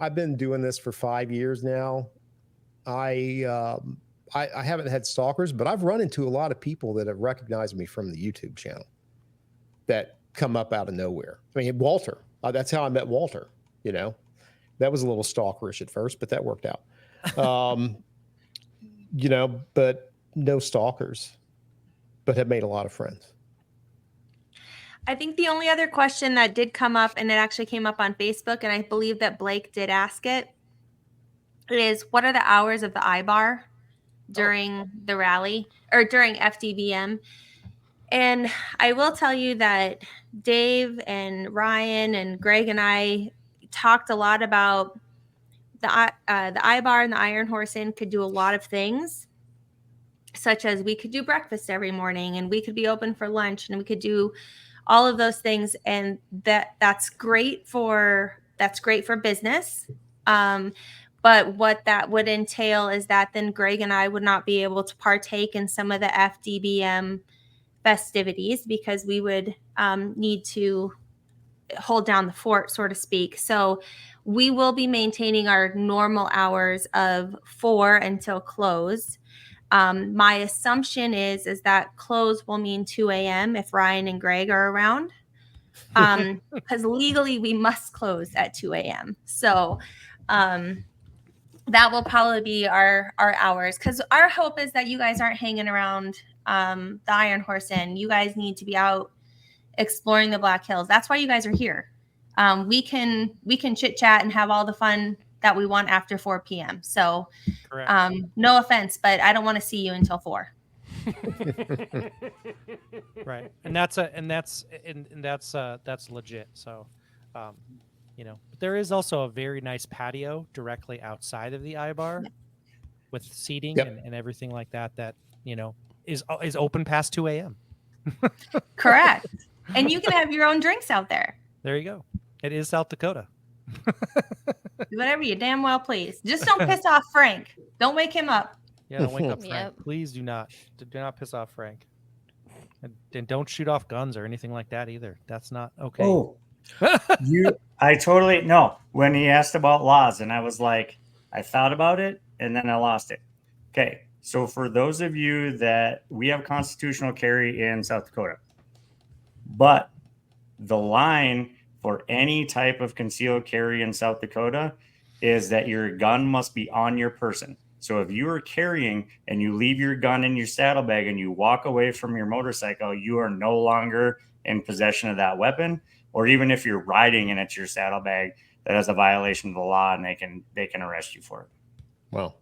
I've been doing this for 5 years now. I haven't had stalkers, but I've run into a lot of people that have recognized me from the YouTube channel that come up out of nowhere. I mean, Walter, that's how I met Walter, that was a little stalkerish at first, but that worked out. But no stalkers, but have made a lot of friends. I think the only other question that did come up, and it actually came up on Facebook, and I believe that Blake did ask it, is what are the hours of the iBar during the rally or during FDBM? And I will tell you that Dave and Ryan and Greg and I talked a lot about the iBar and the Iron Horse Inn could do a lot of things, such as we could do breakfast every morning, and we could be open for lunch, and we could do all of those things, and that's great for business. But what that would entail is that then Greg and I would not be able to partake in some of the FDBM festivities because we would need to hold down the fort, so to speak. So we will be maintaining our normal hours of 4 until close. My assumption is that close will mean 2 a.m. if Ryan and Greg are around, because legally we must close at 2 a.m. So that will probably be our hours, because our hope is that you guys aren't hanging around the Iron Horse Inn. You guys need to be out exploring the Black Hills. That's why you guys are here. We can chit chat and have all the fun that we want after 4 p.m. So, no offense, but I don't want to see you until 4. Right, and that's legit. So, but there is also a very nice patio directly outside of the iBar with seating and everything like that. That is open past 2 a.m. Correct, and you can have your own drinks out there. There you go. It is South Dakota. Do whatever you damn well please. Just don't piss off Frank. Don't wake him up. Yeah, don't wake up Frank. Yep. Please do not piss off Frank. And don't shoot off guns or anything like that either. That's not okay. Oh, I totally no. When he asked about laws, and I was like, I thought about it, and then I lost it. Okay, so for those of you that we have constitutional carry in South Dakota, but the line for any type of concealed carry in South Dakota is that your gun must be on your person. So if you are carrying and you leave your gun in your saddlebag and you walk away from your motorcycle, you are no longer in possession of that weapon. Or even if you're riding and it's your saddlebag, that is a violation of the law, and they can arrest you for it. Wow.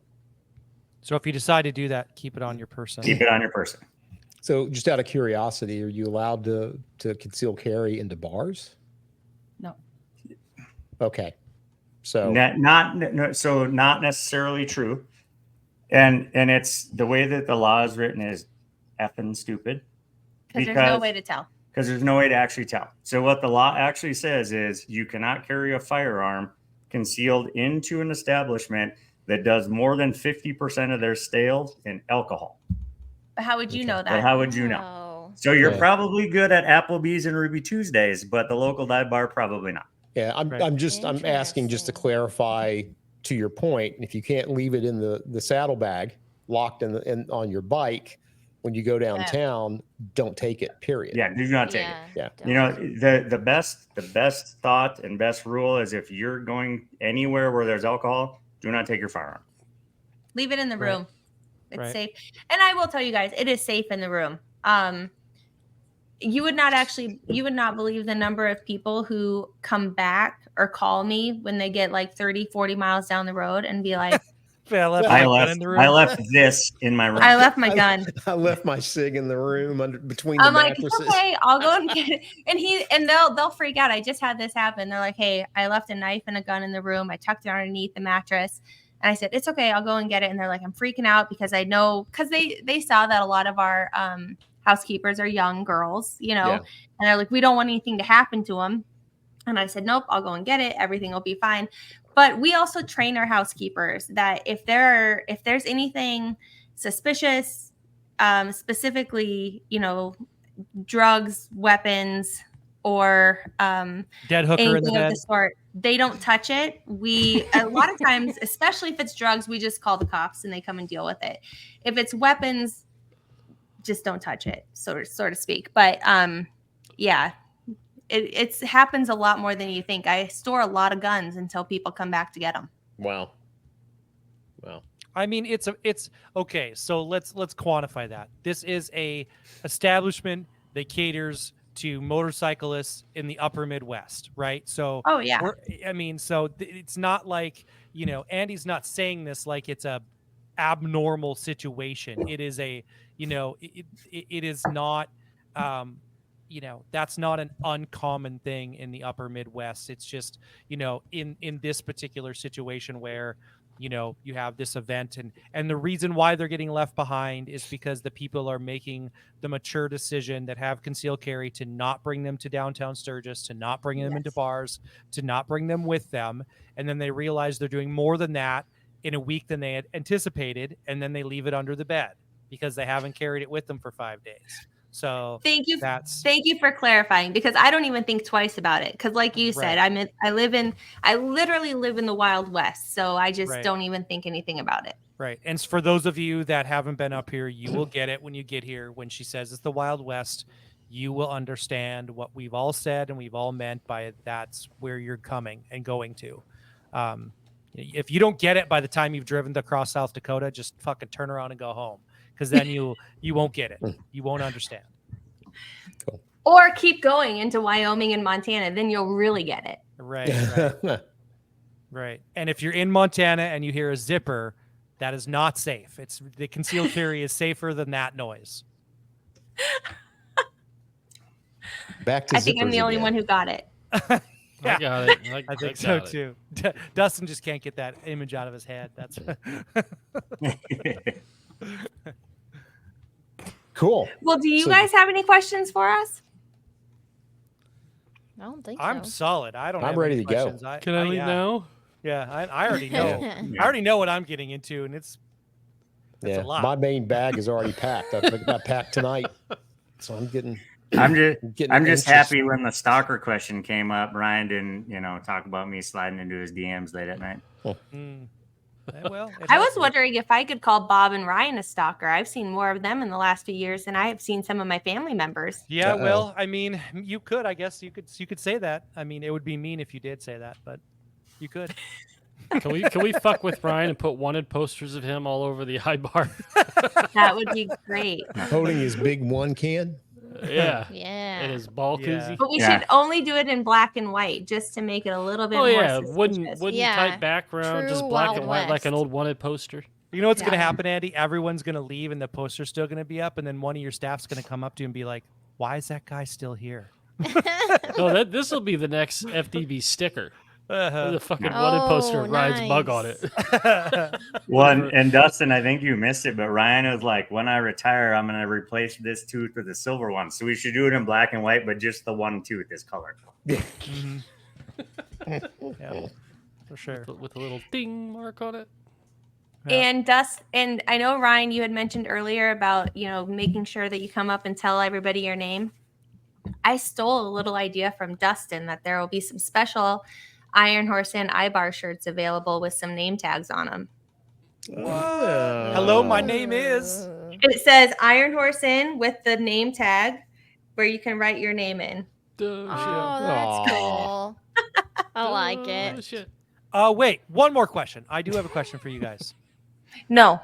So if you decide to do that, keep it on your person. Keep it on your person. So just out of curiosity, are you allowed to conceal carry into bars? No. Okay. So not necessarily true. And it's the way that the law is written is effing stupid. Because there's no way to tell. Because there's no way to actually tell. So what the law actually says is you cannot carry a firearm concealed into an establishment that does more than 50% of their sales in alcohol. But how would you know that? But how would you know? So you're probably good at Applebee's and Ruby Tuesdays, but the local dive bar probably not. Yeah, I'm asking just to clarify to your point. If you can't leave it in the saddlebag locked on your bike when you go downtown, don't take it. Period. Yeah, do not take it. Yeah, the best thought and best rule is if you're going anywhere where there's alcohol, do not take your firearm. Leave it in the room. It's safe. And I will tell you guys, it is safe in the room. You would not believe the number of people who come back or call me when they get like 30, 40 miles down the road and be like, I left I my gun left. in the room. I left this in my room. I left my gun. I left my SIG in the room between the I'm like, mattresses. it's okay, I'll go and get it. And they'll freak out. I just had this happen. They're like, hey, I left a knife and a gun in the room. I tucked it underneath the mattress. And I said, it's okay, I'll go and get it. And they're like, I'm freaking out because I know, because they saw that a lot of our housekeepers are young girls, you know, and they're like, we don't want anything to happen to them. And I said, nope, I'll go and get it. Everything will be fine. But we also train our housekeepers that if there's anything suspicious, specifically, you know, drugs, weapons, or Dead hooker in the anything of bed. the sort, they don't touch it. We a lot of times, especially if it's drugs, we just call the cops and they come and deal with it. If it's weapons, just don't touch it, so to speak. But yeah. It happens a lot more than you think. I store a lot of guns until people come back to get them. Wow. I mean, it's okay. So let's quantify that. This is a establishment that caters to motorcyclists in the upper Midwest, right? So, oh yeah, I mean, so it's not like, you know, Andy's not saying this like it's a abnormal situation. It is a, you know, it is not. You know, that's not an uncommon thing in the upper Midwest. It's just, you know, in this particular situation where, you know, you have this event and the reason why they're getting left behind is because the people are making the mature decision that have concealed carry to not bring them to downtown Sturgis, to not bring them into bars, to not bring them with them. And then they realize they're doing more than that in a week than they had anticipated. And then they leave it under the bed because they haven't carried it with them for 5 days. So thank you for clarifying, because I don't even think twice about it. Because like you said, I literally live in the Wild West, so I just don't even think anything about it. Right. And for those of you that haven't been up here, you will get it when you get here. When she says it's the Wild West, you will understand what we've all said and we've all meant by it. That's where you're coming and going to. If you don't get it by the time you've driven across South Dakota, just fucking turn around and go home. Because then you won't get it. You won't understand. Cool. Or keep going into Wyoming and Montana, then you'll really get it. Right. And if you're in Montana and you hear a zipper, that is not safe. It's the concealed carry is safer than that noise. Back to I think I'm the only one who got it. Yeah, I got it. I think so too. Dustin just can't get that image out of his head. That's cool. Well, do you guys have any questions for us? I don't think I'm so. solid. I'm ready to go. Can I leave now? Yeah, I already know. I already know what I'm getting into, and it's a lot. My main bag is already packed. I got packed tonight, so I'm getting. I'm just anxious. happy when the stalker question came up. Ryan didn't, talk about me sliding into his DMs late at night. Well, I was wondering if I could call Bob and Ryan a stalker. I've seen more of them in the last few years than I have seen some of my family members. Yeah, well, I mean, you could. I guess you could say that. I mean, it would be mean if you did say that, but you could. Can we fuck with Ryan and put wanted posters of him all over the high bar? That would be great. Holding his big one can. Yeah. Yeah. And his ball koozie. But we should only do it in black and white just to make it a little bit more suspicious. Wooden type background, just black and white like an old wanted poster. You know what's going to happen, Andy? Everyone's going to leave and the poster's still going to be up, and then one of your staff's going to come up to you and be like, why is that guy still here? No, this will be the next FDB sticker. The fucking wanted poster of Ryan's mug on it. Well, and Dustin, I think you missed it, but Ryan was like, when I retire, I'm going to replace this tooth with a silver one. So we should do it in black and white, but just the one tooth is colored. Yeah, for sure. With a little ding mark on it. And and I know, Ryan, you had mentioned earlier about, making sure that you come up and tell everybody your name. I stole a little idea from Dustin that there will be some special Iron Horse Inn iBar shirts available with some name tags on them. Hello, my name is. It says Iron Horse Inn with the name tag where you can write your name in. Oh, that's cool. I like it. Shit. Wait, one more question. I do have a question for you guys. No.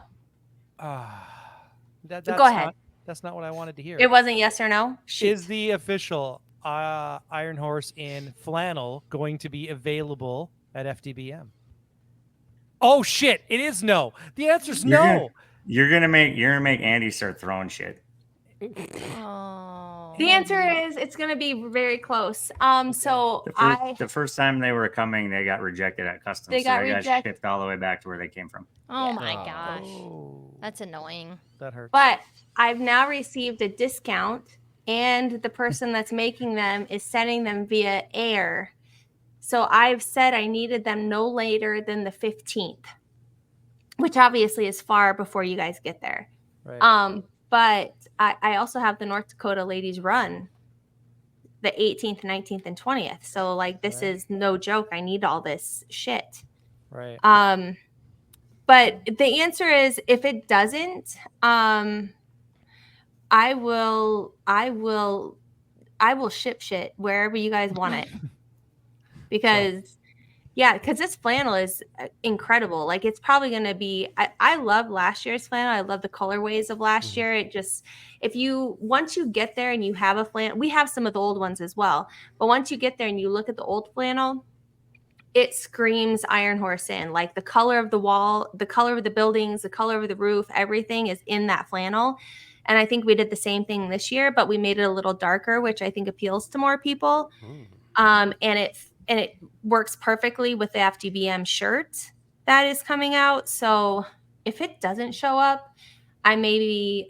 That's Go ahead. That's not what I wanted to hear. It wasn't yes or no? Shoot. Is the official Iron Horse in flannel going to be available at FDBM? Oh shit! It is no. The answer's You're no. gonna- You're gonna make Andy start throwing shit. Oh. The answer is it's going to be very close. So The first time they were coming, they got rejected at customs. They got rejected. shipped all the way back to where they came from. Oh Yeah. my gosh. Oh, That's annoying. that hurts. but I've now received a discount, and the person that's making them is sending them via air. So I've said I needed them no later than the 15th, which obviously is far before you guys get there. Right. But I also have the North Dakota Ladies Run the 18th, 19th, and 20th. So like this Right. is no joke. I need all this shit. Right. But the answer is if it doesn't, I will ship shit wherever you guys want it. Because because this flannel is incredible. Like it's probably going to be, I love last year's flannel. I love the colorways of last year. It just, once you get there and you have a flannel, we have some of the old ones as well. But once you get there and you look at the old flannel, it screams Iron Horse in. Like the color of the wall, the color of the buildings, the color of the roof, everything is in that flannel. And I think we did the same thing this year, but we made it a little darker, which I think appeals to more people. And it works perfectly with the FDBM shirt that is coming out. So if it doesn't show up, I may be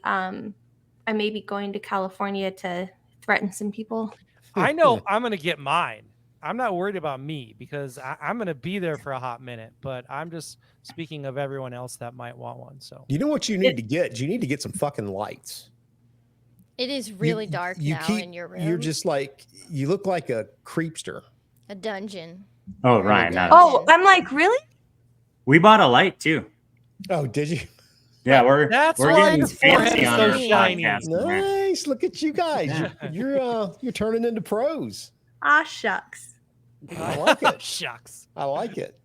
going to California to threaten some people. I know I'm gonna get mine. I'm not worried about me because I'm gonna be there for a hot minute. But I'm just speaking of everyone else that might want one. So You know what you need to get? You need to get some fucking lights. It is really dark now in your room. You're just like, you look like a creepster. a dungeon. Oh, Ryan. Yeah. Oh, I'm like, really? We bought a light too. Oh, did you? Yeah, we're That's we're why getting your forehead fancy is on so our shiny. podcast. man. Nice. Look at you guys. You're turning into pros. Ah, shucks. I like it. Shucks. I like it.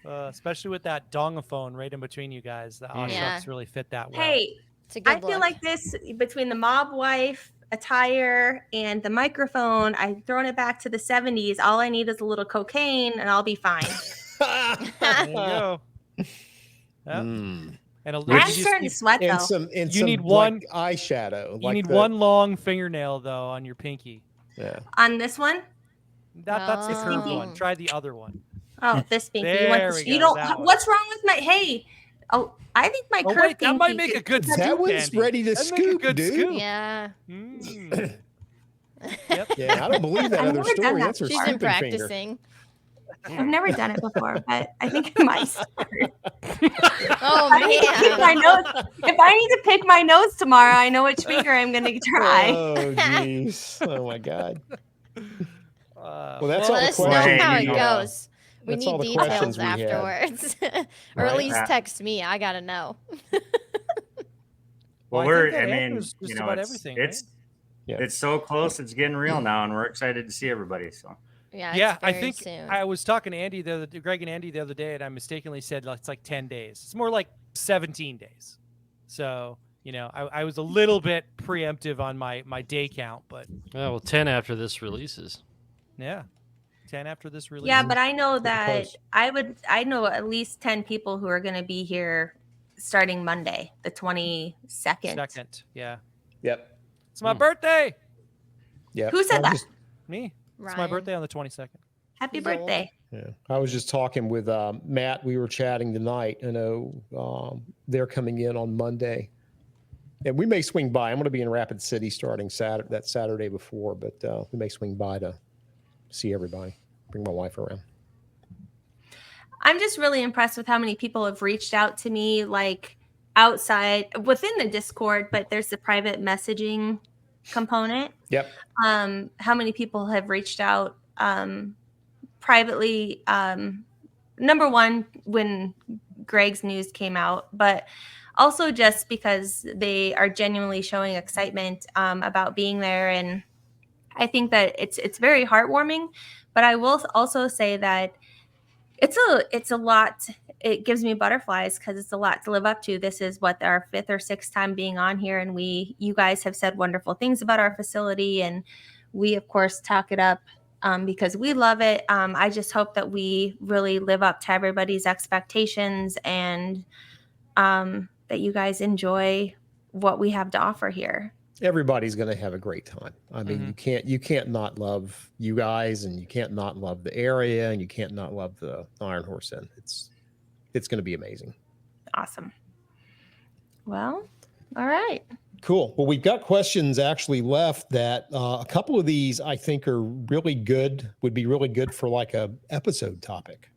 Especially with that dongaphone right in between you guys. The Yeah. shucks really fit that well. Hey, It's a good I feel look. like this between the mob wife attire and the microphone, I've thrown it back to the 70s. All I need is a little cocaine and I'll be fine. There you go. Yep. Mm. And a I'm you, starting to sweat And though. some You need one- eyeshadow. you need one long fingernail though on your pinky. Yeah. On this one? That's the curved Oh. one. Try the other one. Oh, this pinky. There we You go, don't. that one. What's wrong with my? Hey, I think my Oh curved wait, pinky. that might make a good scoop. That one's Andy. ready to That'd make a scoop, good dude. scoop. Yeah. Mm. Yep. Yeah, I don't believe that I've other never done story. that. That's her She's been scooping finger. practicing. I've never done it before, but I think it might start. Oh I need to pick my man. nose. If I need to pick my nose tomorrow, I know which finger I'm going to try. Oh, jeez. Oh, my God. Well, that's Well, all the let us know questions. how we it have. goes. We That's all need the questions details we have. afterwards, or at Right. least text me. I gotta know. Well, I we're. think that I mean, answers just you know, about it's everything, Yeah. it's so close. It's getting real now, and we're excited to see everybody. So Yeah. It's Yeah, I very think soon. I was talking to Andy Greg and Andy the other day, and I mistakenly said it's like 10 days. It's more like 17 days. So, I was a little bit preemptive on my day count, but Yeah, well, 10 after this releases. yeah, 10 after this release. Yeah, but I know Pretty that close. I know at least 10 people who are going to be here starting Monday, the 22nd. Second, yeah. Yep. It's my birthday. Yep. Who said I was that? just- Me. It's my Ryan. birthday on the 22nd. Happy He's old. birthday. Yeah. I was just talking with Matt. We were chatting tonight. I know they're coming in on Monday. And we may swing by. I'm going to be in Rapid City starting that Saturday before, but we may swing by to see everybody. Bring my wife around. I'm just really impressed with how many people have reached out to me, like outside within the Discord, but there's the private messaging component. Yep. How many people have reached out privately? Number one, when Greg's news came out, but also just because they are genuinely showing excitement about being there. And I think that it's very heartwarming, but I will also say that it's a lot. It gives me butterflies because it's a lot to live up to. This is what our 5th or 6th time being on here, and you guys have said wonderful things about our facility, and we of course talk it up because we love it. I just hope that we really live up to everybody's expectations and that you guys enjoy what we have to offer here. Everybody's going to have a great time. I mean, you can't not love you guys, and you can't not love the area, and you can't not love the Iron Horse Inn. It's going to be amazing. Awesome. Well, all right. Cool. Well, we've got questions actually left that a couple of these I think are really good, would be really good for like a episode topic.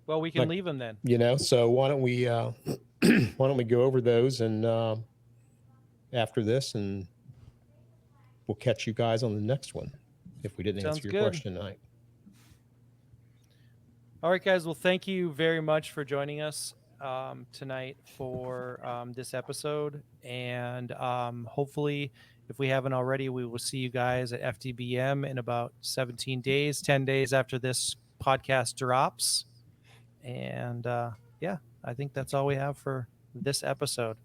Well, we can leave them then. So why don't we go over those and after this, and we'll catch you guys on the next one if we didn't answer your question tonight. All right, guys. Well, thank you very much for joining us tonight for this episode. And hopefully, if we haven't already, we will see you guys at FDBM in about 17 days, 10 days after this podcast drops. And yeah, I think that's all we have for this episode.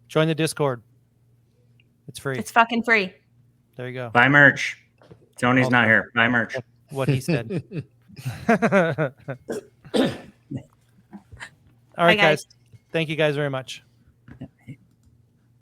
Join the Discord. It's free. It's fucking free. There you go. Buy merch. Tony's not here. Buy merch. What he said. All right, guys. Thank you guys very much.